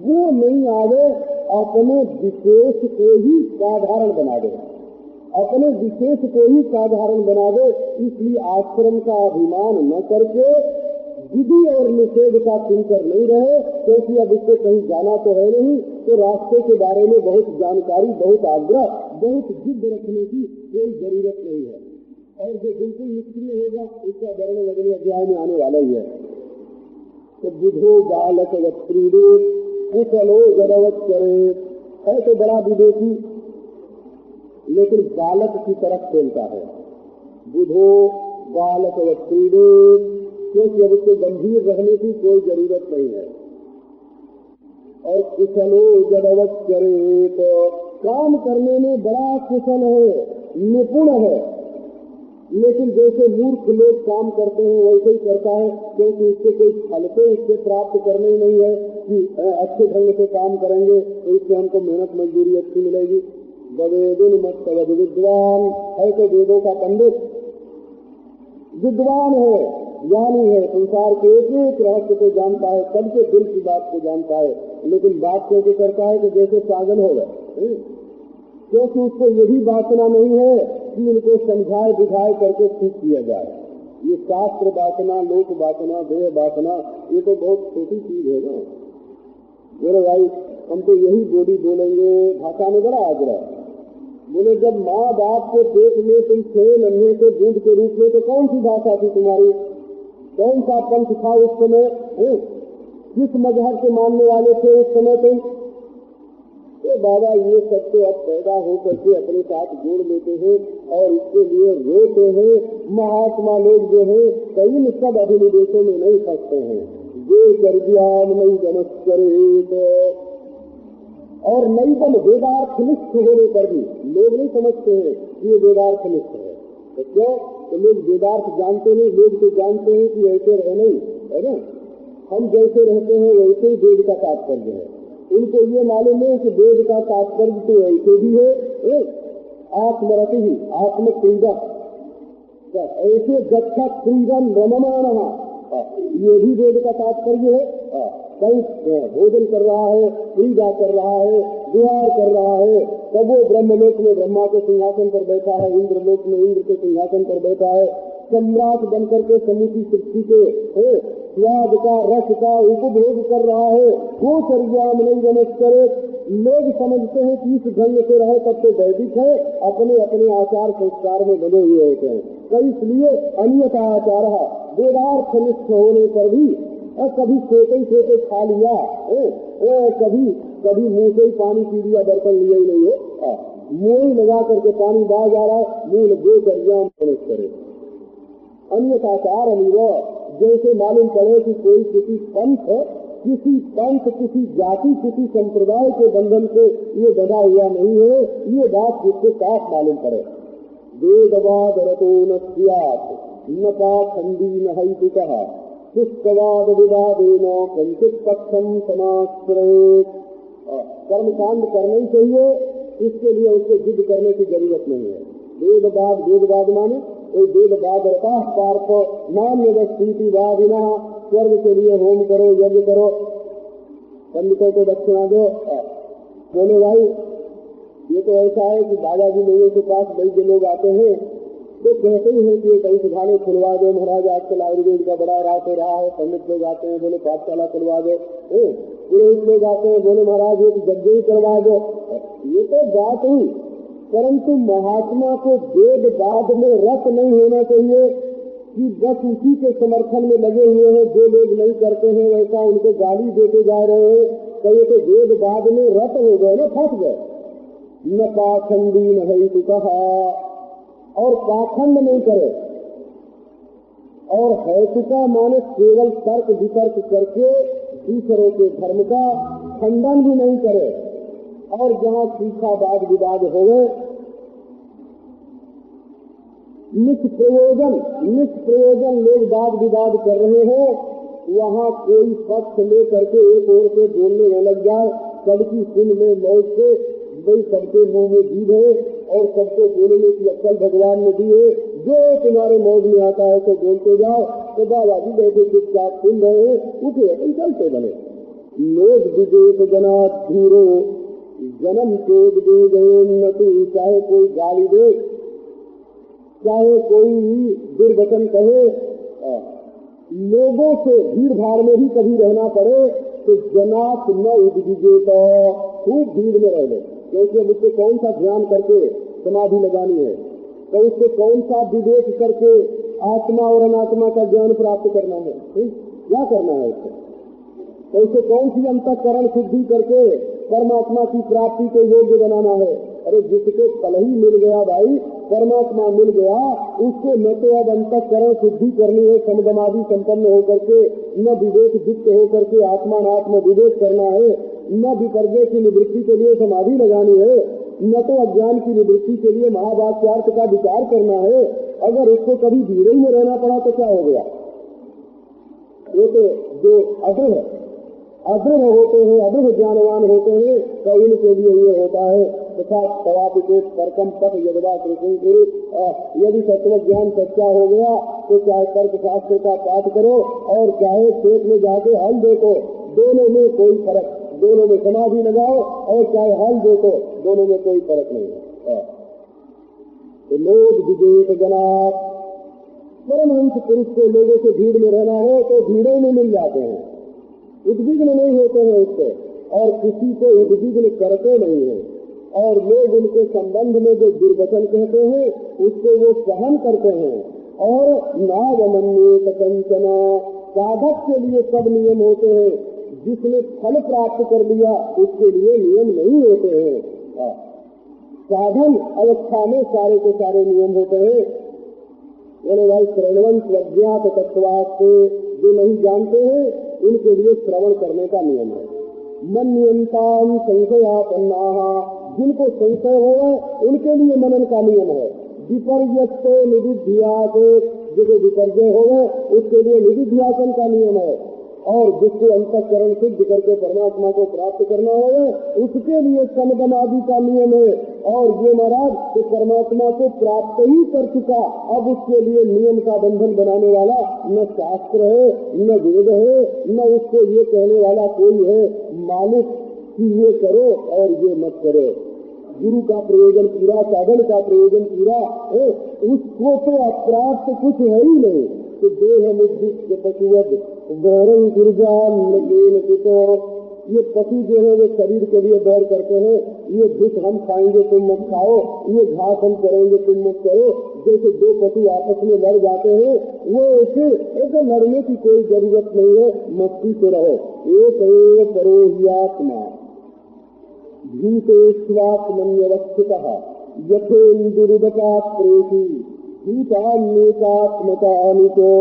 वो नहीं आवे। अपने विशेष को ही साधारण बना दे, अपने विशेष को ही साधारण बना दे। इसलिए आश्रम का अभिमान न करके विधि और निषेध का चिंतन नहीं रहे, क्योंकि अब इससे कहीं जाना तो है नहीं। तो रास्ते के बारे में बहुत जानकारी, बहुत आग्रह, बहुत जिद रखने की कोई जरूरत नहीं है। और जो बिल्कुल निष्क्रिय होगा उसका वर्णन अगले अध्याय में आने वाला ही है। तो बुधो बालक वत्रीडे कुशलो जड़वत करे, है तो बड़ा विदेशी लेकिन बालक की तरफ खेलता है। बुधो बालक वत्रीडे, क्योंकि अब उसको गंभीर रहने की कोई जरूरत नहीं है। और कुशलो जड़वत करे, तो काम करने में बड़ा कुशल है, निपुण है, लेकिन जैसे मूर्ख लोग काम करते हैं वैसे ही करता है, क्योंकि इससे कोई फल तो इससे प्राप्त करना ही नहीं है कि अच्छे ढंग से काम करेंगे तो इससे हमको मेहनत मजदूरी अच्छी मिलेगी। वेदुन मत विद्वान है, तो वेदों का पंडित विद्वान है, ज्ञानी है, संसार के एक एक रहस्य को जानता है, सबके दिल की बात को जानता है, लेकिन बात कैसे करता है कि जैसे पागल हो गए, क्योंकि उसको यही वासना नहीं है कि उनको समझाए बुझाए करके ठीक किया जाए। ये शास्त्र वासना, लोक वासना, देह वासना, ये तो बहुत छोटी चीज है ना। मेरे भाई हम तो यही बोली बोलेंगे, भाषा में बड़ा आग्रह। बोले जब माँ बाप के पेट में तुम थे नन्हे से दूध के रूप में, तो कौन सी भाषा थी तुम्हारी, कौन सा पंथ था उस समय, किस मजहब के मानने वाले थे उस समय तुम? तो बाबा ये सब तो अब पैदा हो करके अपने साथ जोड़ लेते हैं और इसके लिए रोते हैं। महात्मा लोग जो है कई सब अभिनिवेशों में नहीं फंसते हैं। ये ज्ञान नहीं नमस्करेत, और नई बन वेदार्थनिष्ठ होने पर भी लोग नहीं समझते हैं कि ये वेदार्थनिष्ठ है। तो क्यों? तो लोग वेदार्थ जानते नहीं, लोग तो जानते हैं कि ऐसे रहे नहीं, है ना, हम जैसे रहते हैं वैसे ही वेद का तात्पर्य है। उनको ये मालूम है कि वेद का तात्पर्य तो ऐसे भी है, आत्मरति ही आत्म क्रीड़ा, ऐसे गच्छा क्रीडन रममानः, ये भी वेद का तात्पर्य है। कहीं भोजन कर रहा है, क्रीड़ा कर रहा है, विहार कर रहा है, तब वो ब्रह्मलोक में ब्रह्मा के सिंहासन पर बैठा है, इंद्रलोक में इंद्र के सिंहासन पर बैठा है, सम्राट बनकर के समूची सृष्टि के स्वाद का रस का उपभोग कर रहा है। वो सर्वज्ञान नहीं नमस्करे। लोग समझते हैं कि इस ढंग से रहे तब तो वैदिक है, अपने अपने आचार संस्कार में बने हुए होते हैं। तो इसलिए अन्यथा आचार वेदार्थनिष्ठ होने पर भी कभी सोते खा लिया, कभी मुंह से ही पानी पी लिया, बर्तन लिया ही नहीं है, मुंह ही लगा करके पानी बाहर जा रहा है, मुंह लगे करियाम करे। अन्यथाचार जैसे मालूम पड़े कि कोई किसी पंथ, किसी जाति, किसी संप्रदाय के बंधन से ये बना हुआ नहीं है, ये बात जिससे साफ मालूम पड़े। वेदवाद रतो न स्यात् न पाखंडी न हैतुकः शुष्कवाद विवादेन कंचित पक्षम समाश्रयेत्। कर्मकांड करना ही चाहिए, इसके लिए उसको जिद करने की जरूरत नहीं है। वेदवाद माने कोई वेदवाद रता पार्थ नान्य वस्तीतिवादिना, स्वर्ग के लिए होम करो, यज्ञ करो, पंडितों को दक्षिणा दो। बोले भाई ये तो ऐसा है कि दादाजी लोगों के पास वैद्य लोग आते हैं तो कहते ही हैं कि कहीं सुधाने खुलवा दो महाराज, आजकल आयुर्वेद का बड़ा रात हो रहा है। पंडित लोग आते हैं, बोले पाठशाला खुलवा दो। पुरोहित लोग आते हैं, बोले महाराज एक यज्ञ ही करवा दो। ये तो बात हुई, परंतु महात्मा को वेदवाद में रत नहीं होना चाहिए कि बस उसी के समर्थन में लगे हुए हैं। जो लोग नहीं करते हैं वैसा उनको गाली देते जा रहे हैं, तो ये तो वेदवाद में रत हो गए ना, फंस गए। न पाखंडी न हैतुकः, और पाखंड नहीं करे, और हैतुका माने केवल तर्क वितर्क करके दूसरों के धर्म का खंडन भी नहीं करे। और जहाँ तीखा वाद विवाद हो गए, निष्प्रयोजन लोग वाद विवाद कर रहे हो, वहाँ कोई पक्ष ले करके एक ओर से बोलने न लग जाए, सबकी सुन में मौज से, भाई सबके मुंह में जीभ है और सबको बोलने की अक्ल भगवान ने दी है, जो तुम्हारे मौज में आता है तो बोलते जाओ। तो दादाजी बैठे चुपचाप सुन रहे हैं, उठे अपन चलते बने। लोग विदेश जनाधीरो जन्म चोद दे गए न, तू चाहे कोई गाली दे, चाहे कोई दुर्वचन कहे, लोगों से भीड़ भाड़ में भी कभी रहना पड़े तो जनात न उद्विजे, तो खूब भीड़ में रह ले, क्योंकि अब उससे कौन सा ध्यान करके समाधि लगानी है, तो उससे कौन सा विवेक करके आत्मा और अनात्मा का ज्ञान प्राप्त करना है, क्या करना है उससे, तो उससे कौन सी अंतःकरण शुद्धि करके परमात्मा की प्राप्ति को योग्य बनाना है। अरे जिसके कल ही मिल गया भाई, परमात्मा मिल गया, उसको न तो अब अंतःकरण शुद्धि करनी है, समदमादि संपन्न होकर के, न विवेक युक्त होकर के आत्मानात्म विवेक करना है, न विपर्जय की निवृत्ति के लिए समाधि लगानी है, न तो अज्ञान की निवृत्ति के लिए महावाक्यार्थ का विचार करना है। अगर उसको कभी धीरे में रहना पड़ा तो क्या हो गया? वो तो जो अदृढ़ होते हैं, अदृढ़ ज्ञानवान होते हैं, तो उनके लिए ये होता है तथा सवापिकेश परकम पथ यदवा कृष्ण गुरु। यदि तत्व ज्ञान सच्चा हो गया तो चाहे तर्क शास्त्र का पाठ करो और चाहे खेत में जाके हल देखो, दोनों में कोई फर्क, दोनों में समाधि लगाओ और चाहे हल देखो, दोनों में कोई फर्क नहीं है। तो लोग विवेक जनात, परमहंस पुरुष को लोगों से भीड़ में रहना हो तो भीड़ों में मिल जाते हैं, उद्विग्न नहीं होते हैं उससे, और किसी को उद्विग्न करते नहीं है, और लोग उनके संबंध में जो दुर्वचन कहते हैं उसको वो सहन करते हैं। और नावमन्येत कंचना, साधक के लिए सब नियम होते हैं, जिसने फल प्राप्त कर लिया उसके लिए नियम नहीं होते हैं। साधन अवस्था में सारे के सारे नियम होते हैं। बोले भाई श्रवणवंत अज्ञात तत्वात् से जो नहीं जानते हैं उनके लिए श्रवण करने का नियम है। मन्यन्तां संशयापन्नाः, जिनको संशय हो उनके लिए मनन का नियम है। विपर्यस्ते निविध्यास, जो विपर्य हो उसके लिए निविध्यासन का नियम है। और जिसको अंतःकरण सिद्ध करके परमात्मा को प्राप्त करना हो उसके लिए समदम आदि का नियम है। और ये महाराज तो परमात्मा को प्राप्त ही कर चुका, अब उसके लिए नियम का बंधन बनाने वाला न शास्त्र है, न वेद है, न उसको ये कहने वाला कोई है मालिक कि ये करो और ये मत करो। गुरु का प्रयोजन पूरा, साधन का प्रयोजन पूरा है, उसको तो अप्राप्त कुछ है ही नहीं। तो देह मुद्दिष्ट पशुवत गौरव गुर्जान ये पशु जो है वो शरीर के लिए बैर करते हैं, ये दुख हम खाएंगे तुम मत खाओ, ये घास हम करेंगे तुम मत करो। जैसे दो पशु आपस में लड़ जाते हैं वो ऐसे लड़ने की कोई जरूरत नहीं है, मस्ती से रहो। एक परोह्यात्मा भूतेष्वात्मन्यवस्थितः यथेन्दुरुदकात्रेषु भूतान्येकात्मकानितो,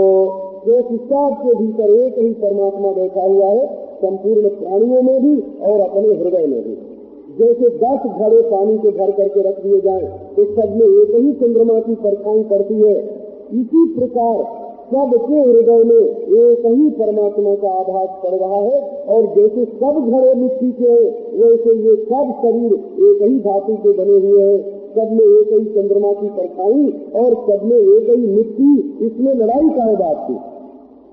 जो सब के भीतर एक ही परमात्मा बैठा हुआ है, संपूर्ण प्राणियों में भी और अपने हृदय में भी। जैसे 10 घड़े पानी के भर करके रख दिए जाए तो सब में एक ही चंद्रमा की परछाई पड़ती है, इसी प्रकार सबके हृदय में एक ही परमात्मा का आभास पड़ रहा है। और जैसे सब घड़े मिट्टी के वैसे ये सब शरीर एक ही धातु के बने हुए हैं, सब में एक ही चंद्रमा की परछाई और सब में एक ही मिट्टी। इसमें लड़ाई का है बात थी।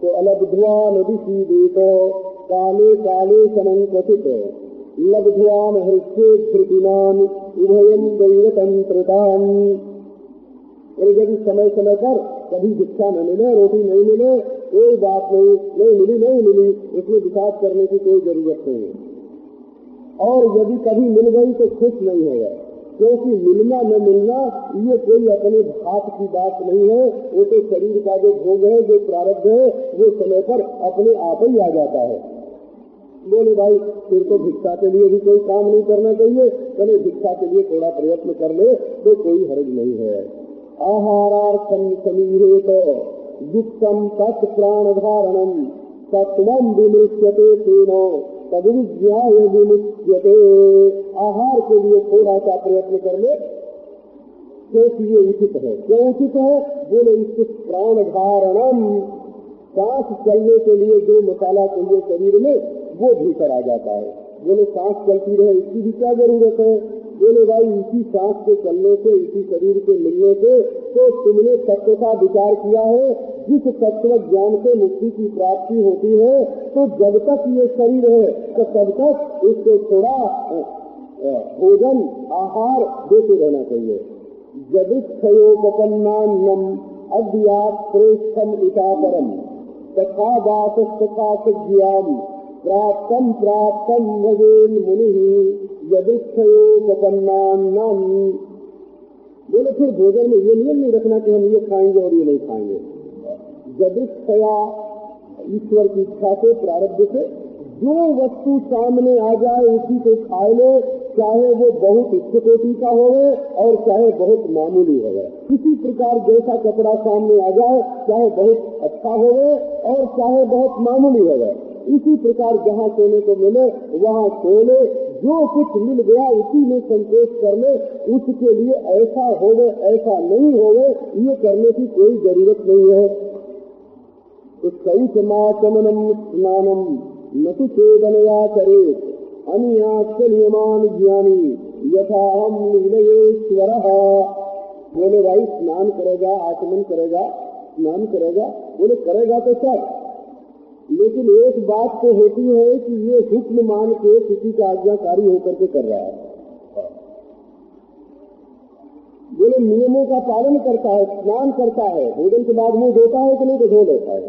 तो अलब्ध्वा नदिशी देतो काले काले समंकसित लब्ध्वान हृष्ये धृतिनाम उभयम दैवतंत्रताम। और यदि समय समय पर कभी भिक्षा न मिले, रोटी नहीं मिले, कोई बात नहीं मिली, इसमें विषाद करने की कोई जरूरत नहीं है। और यदि कभी मिल गई तो खुश नहीं होगा, क्योंकि मिलना न मिलना ये कोई अपने हाथ की बात नहीं है। वो तो शरीर का जो भोग है, जो प्रारब्ध है, वो समय पर अपने आप ही आ जाता है। बोले भाई फिर तो भिक्षा के लिए भी कोई काम नहीं करना चाहिए, चले भिक्षा के लिए थोड़ा प्रयत्न कर ले तो कोई हर्ज नहीं है। आहारार्थम समीहेत युक्तम तत् प्राण धारणम तत्वम विमृश्यते तेनो तद्विज्ञाय विमुच्यते। आहार के लिए थोड़ा सा प्रयत्न कर ले, क्योंकि ये उचित है। क्यों उचित है? बोले इसके प्राण धारणम, सांस चलने के लिए जो मसाला चाहिए शरीर में वो भीतर आ जाता है। बोले सांस चलती रहे इसकी भी क्या जरूरत है? बोले भाई इसी सांस के चलने से, इसी शरीर के मिलने से तो तुमने तत्व का विचार किया है। जिस तत्व ज्ञान से मुक्ति की प्राप्ति होती है तो जब तक ये शरीर है तो तब तक इसको थोड़ा भोजन आहार देते रहना चाहिए। जदिक्षयोपन्नान्नम अद्यात् श्रेष्ठम इतापरम तथा वासस्तथा सज्ञाम प्राप्तम प्राप्तम भवेन मुनिः यदिक्षयोपन्नान्नम। बोले फिर भोजन में ये नियम नहीं रखना कि हम ये खाएंगे और ये नहीं खाएंगे। जदिक्षया ईश्वर की इच्छा से, प्रारब्ध से जो वस्तु सामने आ जाए उसी को खाए ले, चाहे वो बहुत उच्च कोटि का हो और चाहे बहुत मामूली हो। किसी प्रकार जैसा कपड़ा सामने आ जाए, चाहे बहुत अच्छा हो और चाहे बहुत मामूली हो, इसी प्रकार जहाँ सोने को मिले वहाँ सोने, जो कुछ मिल गया उसी में संतोष कर ले। उसके लिए ऐसा होवे ऐसा नहीं होवे ये करने की कोई जरूरत नहीं है। तो शौचमाचमनम स्नानम न तो चेदनया करे अन्यास्य नियमान ज्ञानी यथा हम लीलयेश्वर। बोले भाई स्नान करेगा, आचमन करेगा, स्नान करेगा, बोले करेगा तो सब, लेकिन एक बात तो होती है कि ये हुक्म मान के किसी का आज्ञाकारी होकर के कर रहा है। बोले नियमों का पालन करता है, स्नान करता है, भोजन के बाद मुंह धोता है कि नहीं तो धो लेता है।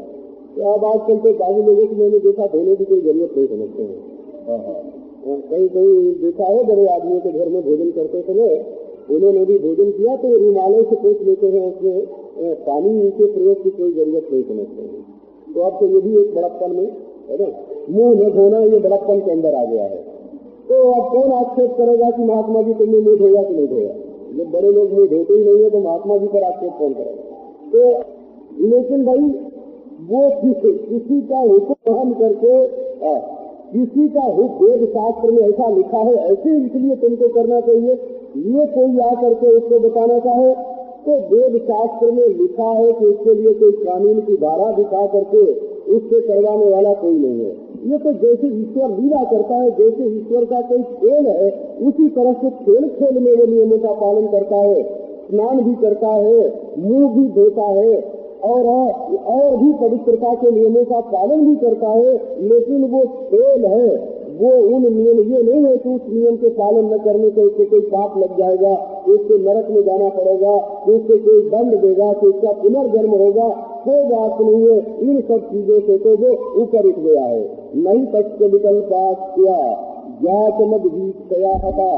तो अब आजकल तो बाबू लोगों की मैंने देखा धोने की कोई जरूरत नहीं समझते हैं। कहीं कहीं देखा है बड़े आदमियों के घर में भोजन करते समय उन्होंने भी भोजन किया तो रुमालों से पोंछ लेते हैं, उसमें पानी के प्रयोग की कोई जरूरत नहीं समझते हैं। तो अब तो ये भी एक बड़प्पन में है ना, मुंह न धोना ये बड़प्पन के अंदर आ गया है। तो अब कौन आक्षेप करेगा कि महात्मा जी तुमने मुंह धोया कि नहीं धोया? जब बड़े लोग मुंह धोते ही नहीं है तो महात्मा जी पर आक्षेप कौन करेगा? तो लेकिन भाई वो किसी का हुक्म मान करके किसी का वेद शास्त्र में ऐसा लिखा है ऐसे इसलिए तुमको करना चाहिए, ये कोई आ करके उसको बताना चाहे तो वेद शास्त्र में लिखा है कि इसके लिए कोई कानून की धारा दिखा करके उससे करवाने वाला कोई नहीं है। ये तो जैसे ईश्वर लीला करता है, जैसे ईश्वर का कोई खेल है, उसी तरह से खेल खेल में वो नियमों का पालन करता है, स्नान भी करता है, मुंह भी धोता है और भी पवित्रता के नियमों का पालन भी करता है। लेकिन वो खेल है, वो उन नियम ये नहीं है कि उस नियम के पालन न करने से उससे कोई पाप लग जाएगा, उससे नरक में जाना पड़ेगा, उससे कोई दंड देगा, कि उसका पुनर्जन्म होगा। कोई बात नहीं है, इन सब चीजों से तो वो ऊपर उठ गया है। नहीं तत्व विकल्पात किया ज्ञात मद वीक्षया हता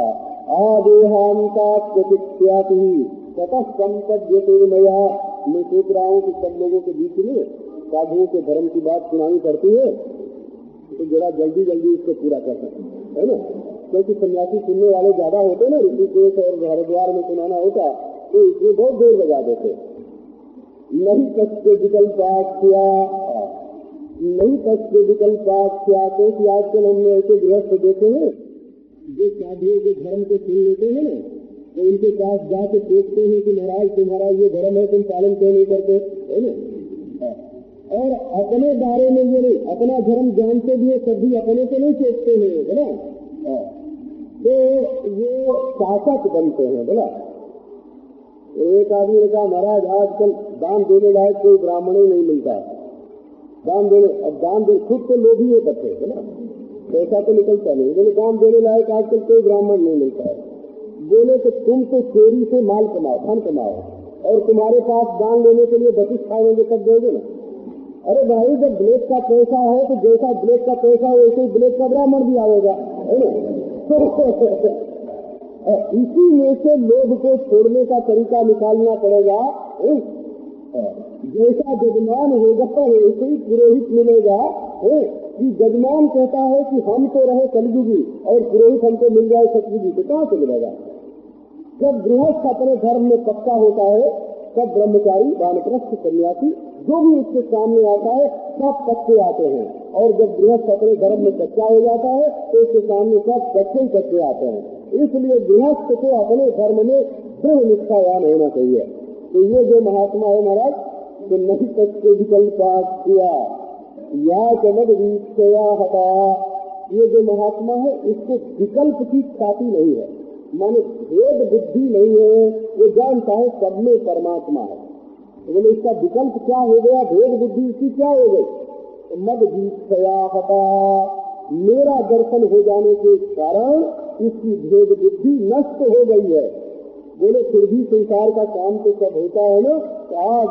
आदेहांता प्रतीक्षाति ततः संपद्यते मया। मैं सोच रहा हूँ कि सब लोगों के बीच में साधुओं के धर्म की बात सुनानी पड़ती है तो जरा जल्दी जल्दी इसको पूरा कर सकते है ना, क्योंकि सन्यासी सुनने वाले ज्यादा होते ना, ऋषिकेश और हरिद्वार में सुनाना होता तो इसमें बहुत देर लगा देते। नहीं तत्व विकल्पाख्या नहीं तत्व विकल्पाख्या, क्योंकि आजकल हमने ऐसे गृहस्थ देखे हैं जो साधुओं के धर्म को सुन लेते हैं ना, तो इनके पास जाके पूछते हैं कि महाराज तुम्हारा ये धर्म है, तुम पालन क्यों नहीं करते, है ना। और अपने बारे में ये नहीं, अपना धर्म जानते भी सभी अपने से नहीं सोचते हैं, है ना। तो वो शासक बनते हैं। बोला एक आदमी ने कहा महाराज आजकल दान देने लायक कोई ब्राह्मण ही नहीं मिलता, दान दे खुद तो लोग ही करते है ना, पैसा तो निकलता नहीं। बोले दान देने लायक आजकल कोई ब्राह्मण नहीं मिलता है। बोले तो तुम तो चोरी से माल कमाओ, धन कमाओ, और तुम्हारे पास दान लेने के लिए बतिस खाएंगे कब दोगे ना। अरे भाई जब ब्लेक का पैसा है तो जैसा ब्लेक का पैसा है वैसे ही ब्लेक का ब्राह्मण भी आएगा, है ना। इसी में से लोभ को छोड़ने का तरीका निकालना पड़ेगा। जैसा जजमान होगा वैसे ही पुरोहित मिलेगा। कि जजमान कहता है कि हम तो रहे कलयुगी और पुरोहित हमको मिल जाए सतयुगी, तो कहाँ से मिलेगा। जब गृहस्थ अपने धर्म में पक्का होता है तब ब्रह्मचारी वानप्रस्थ सन्यासी जो भी उसके सामने आता है सब पक्के आते हैं, और जब गृहस्थ अपने धर्म में कच्चा हो जाता है तो उसके सामने सब कच्चे ही कच्चे आते हैं। इसलिए गृहस्थ को अपने धर्म में दृढ़ निष्ठावान होना चाहिए। तो ये जो महात्मा है महाराज, तो नहीं कच्चे विकल्पात किया या चमद वीक्षया हटा, ये जो महात्मा है इसको विकल्प की ख्याति नहीं है, माने भेद बुद्धि नहीं है, वो जानता है सब में परमात्मा है। तो बोले इसका विकल्प क्या हो गया, भेद बुद्धि इसकी क्या हो गई। तो मद वीक्षया हटा, मेरा दर्शन हो जाने के कारण इसकी भेद बुद्धि नष्ट हो गई है। बोले फिर भी संसार का काम तो सब होता है ना,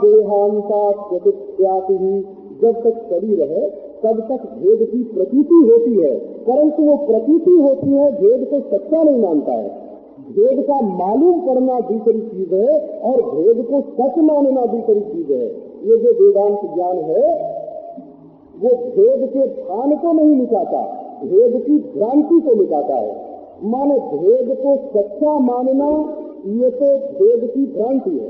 देहांता प्रतीक्षाति ही, जब तक शरीर है तब तक भेद की प्रतीति होती है, परंतु वो प्रतीति होती है, भेद को सच्चा नहीं मानता है। भेद का मालूम पड़ना दूसरी चीज है और भेद को सच मानना दूसरी चीज है। ये जो वेदांत ज्ञान है वो भेद के भान को नहीं मिटाता, भेद की भ्रांति को मिटाता है। माने भेद को सच्चा मानना ये तो भेद की भ्रांति है,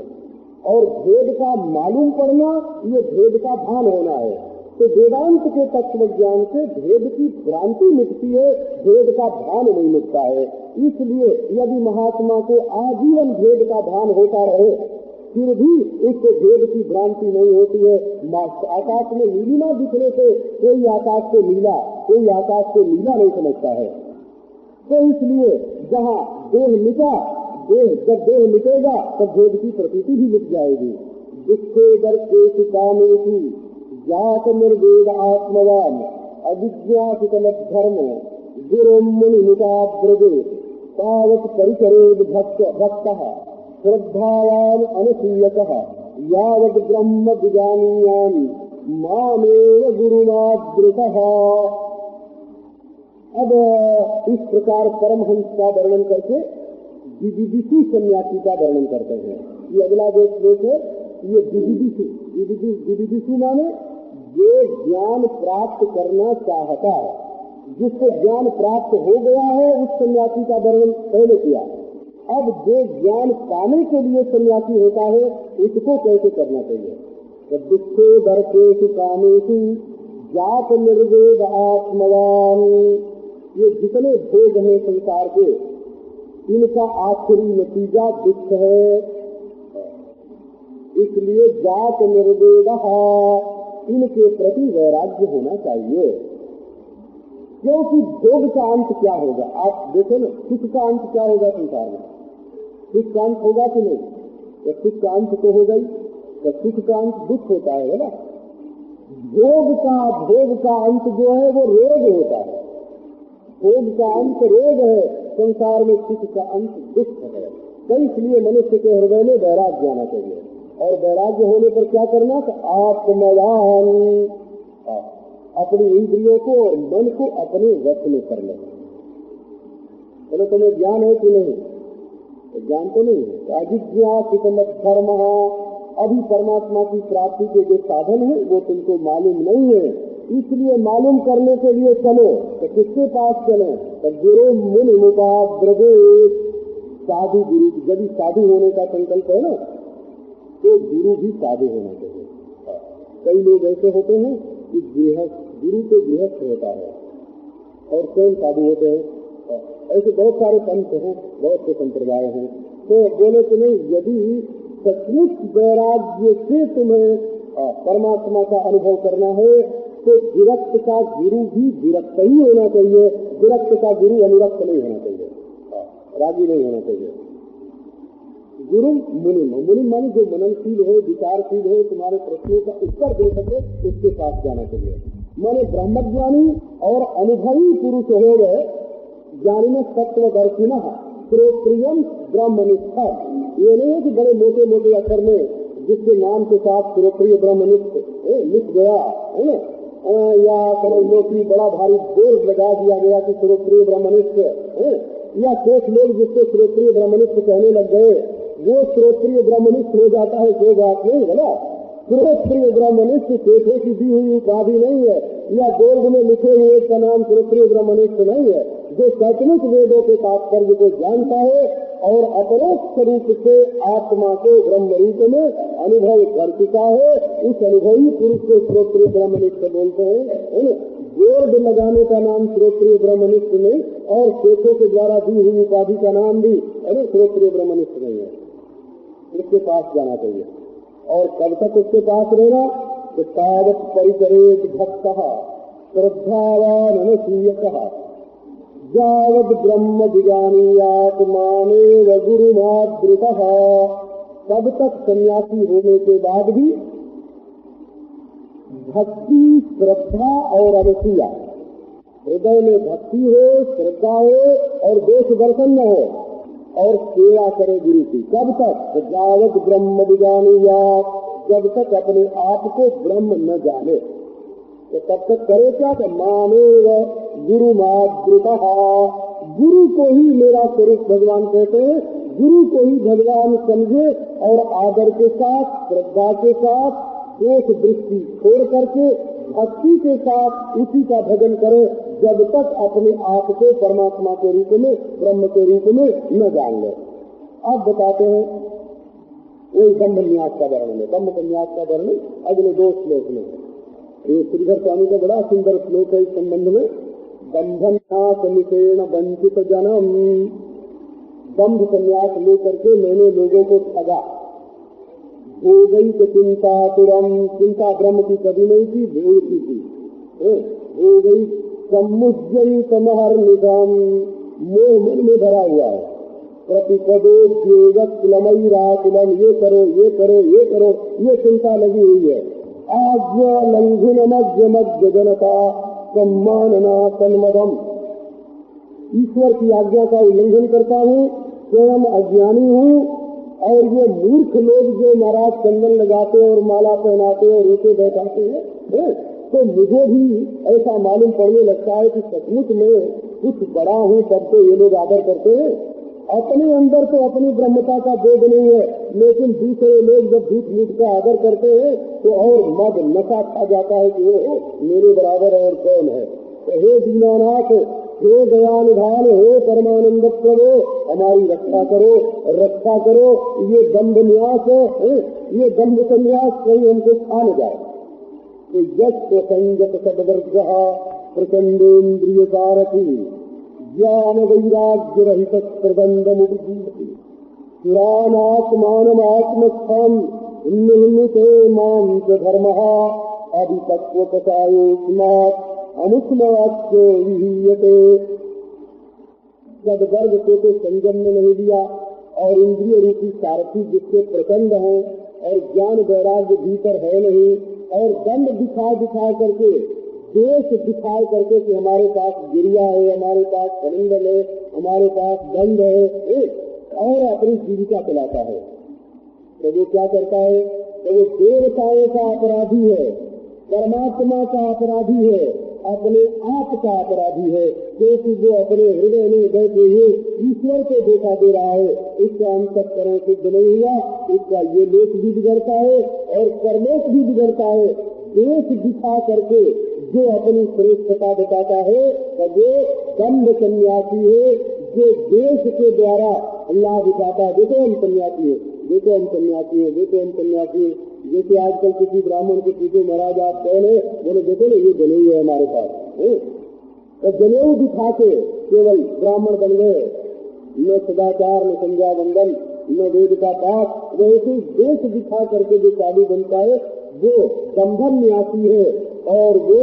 और भेद का मालूम पड़ना ये भेद का भान होना है। तो वेदांत के तत्व ज्ञान से भेद की भ्रांति मिटती है, भेद का भान नहीं मिटता है। इसलिए यदि महात्मा को आजीवन भेद का भान होता रहे फिर भी उसको भेद की भ्रांति नहीं होती है। आकाश में नीलिमा दिखने से कोई आकाश को नीला, कोई आकाश को नीला नहीं समझता है। तो इसलिए जहाँ देह मिटा, जब देह मिटेगा तब भेद की प्रतीति भी मिट जाएगी। दुखे दर्शे कामेषु जात निर्वेद आत्मवान अविज्ञासितम धर्म गुरु मुनि मुटाब्रजे तावत् परिकरेद भक्तः श्रद्धावान अनसूयकः यावद् ब्रह्म विजानीयामि मामेव गुरुमादृतः। अब इस प्रकार परमहंस का वर्णन करके विविदिषु सन्यासी का वर्णन करते हैं। ये अगला जो श्लोक है ये विविदिषु माने जो ज्ञान प्राप्त करना चाहता है, जिसको ज्ञान प्राप्त हो गया है उस सन्यासी का वर्णन पहले किया। अब जो ज्ञान पाने के लिए सन्यासी होता है उसको कैसे करना चाहिए? तो दुष्टे दर्शेषु कामेषु जात निर्वेद आत्मवान, ये जितने भोग हैं संसार के इनका आखिरी नतीजा दुख है। इसलिए जात निर्वेद इनके प्रति वैराग्य होना चाहिए, क्योंकि भोग का अंत क्या होगा? आप देखो ना, सुख का अंत क्या होगा संसार में? सुख का अंत होगा कि नहीं? तो सुख का अंत तो होगा ही, तो सुख का अंत दुख होता है ना। भोग का अंत जो है वो रोग होता है, भोग का अंत रोग है, संसार में सुख का अंत दुख है। तो इसलिए मनुष्य के हृदय में वैराग्य आना चाहिए, और वैराग्य होने पर क्या करना? तो आत्मवान, अपनी इंद्रियों को और मन को अपने वश में कर लेना। बोले तुम्हें ज्ञान है कि नहीं? तो ज्ञान तो नहीं है। अजिज्ञासितमत धर्म, अभी परमात्मा की प्राप्ति के जो साधन है वो तुमको मालूम नहीं है, इसलिए मालूम करने के लिए चलो। तो किसके पास चले? तो गुरु मुनि मुपाद्रवे, साधु गुरु। यदि साधु होने का संकल्प है ना तो गुरु भी साधु होना चाहिए। कई लोग ऐसे होते हैं कि गुरु तो गृहस्थ होता है और स्वयं साधु होते हैं, ऐसे बहुत सारे पंथ हैं, बहुत से संप्रदाय हैं। तो बोले कि नहीं, यदि सचमुच वैराग्य से तुम्हें परमात्मा का अनुभव करना है तो विरक्त का गुरु भी विरक्त ही होना चाहिए, विरक्त का गुरु अनुरक्त नहीं होना चाहिए, रागी नहीं होना चाहिए। गुरु मुनि माने जो मननशील हो, विचारशील हो, तुम्हारे प्रश्नों का उत्तर दे सके, उसके पास जाना चाहिए। माने ब्रह्मज्ञानी और अनुभवी पुरुष हो गए, ज्ञानी में तत्वदर्शिना श्रोत्रियम ब्रह्मनिष्ठा। ये नहीं है कि बड़े मोटे मोटे अक्षर में जिसके नाम के साथ श्रोत्रिय ब्रह्मनिष्ठ लिख गया है ना, या समझ लो कि बड़ा भारी बोर्ड लगा दिया गया कि श्रोत्रिय ब्रह्मनिष्ठ, या कुछ लोग जिससे श्रोत्रिय ब्रह्मनिष्ठ कहने लग गए वो श्रोत्रिय ब्रह्मनिष्ठ हो जाता है, कोई बात नहीं है ना। श्रोत्रिय ब्रह्मनिष्ठ पेशे की दी हुई उपाधि नहीं है, या बोर्ड में लिखे हुए का नाम श्रोत्रिय ब्रह्मनिष्ठ नहीं है। जो सचमुच वेदों के तात्पर्य को जानता है और अपरोक्ष रूप से आत्मा को ब्रह्म रूप में अनुभव कर चुका है, उस अनुभवी पुरुष को श्रोत्रिय ब्रह्मनिष्ठ बोलते हैं। बोर्ड लगाने का नाम श्रोत्रिय ब्रह्मनिष्ठ नहीं, और पेशे के द्वारा दी हुई उपाधि का नाम भी श्रोत्रिय ब्रह्मनिष्ठ नहीं है। उसके पास जाना चाहिए। और कब तक उसके पास रहना? तो तावत परिचरेत भक्त श्रद्धावान अनसूयकः जावद ब्रह्म विजानीयात मानेव गुरुमादृतः। तब तक सन्यासी होने के बाद भी भक्ति, श्रद्धा और अनसूया, हृदय में भक्ति हो, श्रद्धा हो और दोष दर्शन न हो, और सेवा करे गुरु की। कब तक? जावद ब्रह्म विजानीयात, जब तक अपने आप को ब्रह्म न जाने, तो तब तक करे क्या? तो मानेव गुरुमादृतः, गुरु को ही मेरा स्वरूप भगवान कहते हैं, गुरु को ही भगवान समझे और आदर के साथ, श्रद्धा के साथ, दोष दृष्टि छोड़ करके भक्ति के साथ उसी का भजन करे, जब तक अपने आप को परमात्मा के रूप में, ब्रह्म के रूप में न जान ले। अब बताते हैं वही ब्रह्म न्यास का वर्णन है। ब्रह्म संन्यास का वर्णन अगले 2 श्लोक में। ये श्रीधर स्वामी का बड़ा सुंदर श्लोक है इस संबंध में। दंभन्यास निषेण वंचित जनम, दंभ संन्यास लेकर के मैंने लोगों को ठगा। हो गई तो चिंता तुरम, चिंता ब्रह्म की कभी नहीं थी, भोग की थी। हो गई समुज्जयित महर्निशम, मोह मन में भरा हुआ है। प्रतिपदोद्योगमयीराकुलम, ये करो ये करो ये करो, ये चिंता लगी हुई है। आज्ञा लंघन मध्य मध्य जनता सम्मानना तन्मदम, ईश्वर की आज्ञा का उल्लंघन करता हूँ, स्वयं अज्ञानी हूँ। और ये मूर्ख लोग जो महाराज चंदन लगाते और माला पहनाते और रूपे बैठाते हैं, तो मुझे भी ऐसा मालूम पड़ने लगता है कि सचमुच में कुछ बड़ा हूँ, तब तो ये लोग आदर करते हैं। अपने अंदर तो अपनी ब्रह्मता का बोध नहीं है, लेकिन दूसरे लोग जब झूठ मूठ का आदर करते हैं तो और मद नशा खा जाता है कि वो मेरे बराबर और कौन है। तो हे दीनानाथ, हे दयानिधान, हे परमानंद प्रभो, हमारी रक्षा करो, रक्षा करो। ये दंभ न्यास है, ये दंभ संन्यास कहीं हमको खा न जाए। तो यश संयत सदवर्ग प्रचंडेन्द्रिय कारथी ज्ञान वैराग्य रहित प्रबंध मुक्ति पुराणात्मानमात्मस्थम निहिते मांस धर्म अभितत्वपसाये स्मात् अनुस्मवाच्य विहीयते। सदवर्ग को तो संयम में नहीं दिया और इंद्रिय रूपी सारथी जिसके प्रचंड है और ज्ञान वैराग्य भीतर है नहीं, और दंड दिखा करके, देश दिखा करके कि हमारे पास गिरिया है, हमारे पास कलिंगल है, हमारे पास दंड है, और अपनी जीविका चलाता है। तो वो क्या करता है? तो वो देवताओं का अपराधी है, परमात्मा का अपराधी है, अपने आप का अपराधी है, क्योंकि वो अपने हृदय में बैठे हुए ईश्वर को देखा दे रहा है। इसका अंतःकरण सिद्ध नहीं हुआ, इसका ये लोक भी बिगड़ता है और परलोक भी बिगड़ता है। देश दिखा करके जो अपनी श्रेष्ठता बताता है वो दंड सन्यासी है, जो देश के द्वारा लाभ उठाता है। देखो हम सन्यासी है, देखो हम सन्यासी है, देखो हम सन्यासी है। जैसे आजकल किसी ब्राह्मण के पूछे महाराज आप कौन है, बोले देखो ना ये जनेऊ है हमारे पास, तो जनेऊ दिखा के केवल ब्राह्मण बन गए, न सदाचार, न संध्या वंदन, न वेद का पाठ। वैसे देश दिखा करके जो साधु बनता है वो दंभन न्यासी है, और वो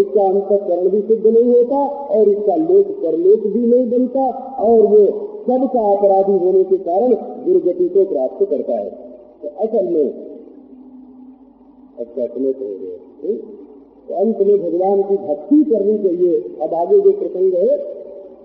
इसका अंतःकरण भी सिद्ध नहीं होता और इसका लोक परलोक भी नहीं बनता, और वो सबका अपराधी होने के कारण दुर्गति को प्राप्त करता है। तो असल में अच्छा अपने हो गए, तो अंत में भगवान की भक्ति करनी चाहिए। अब आगे जो प्रसंग है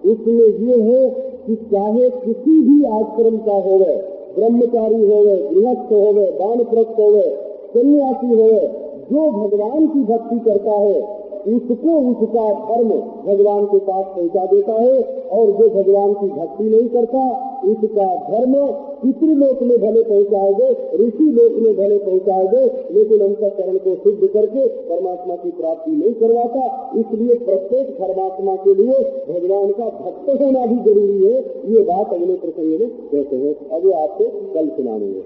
उसमें ये है कि चाहे किसी भी आश्रम का होवे, ब्रह्मचारी होवे, गृहस्थ होवे, वानप्रस्थ होवे, सन्यासी होवे, जो भगवान की भक्ति करता है उसको उसका धर्म भगवान के पास पहुंचा देता है, और जो भगवान की भक्ति नहीं करता उसका धर्म पितृलोक में भले पहुंचाए दे, ऋषि लोक में भले पहुंचाए दे, लेकिन अंतःकरण को शुद्ध करके परमात्मा की प्राप्ति नहीं करवाता। इसलिए प्रत्येक धर्मात्मा के लिए भगवान का भक्त होना भी जरूरी है। ये बात अगले प्रसंग में कहते हैं, अब आपको कल सुनाएंगे।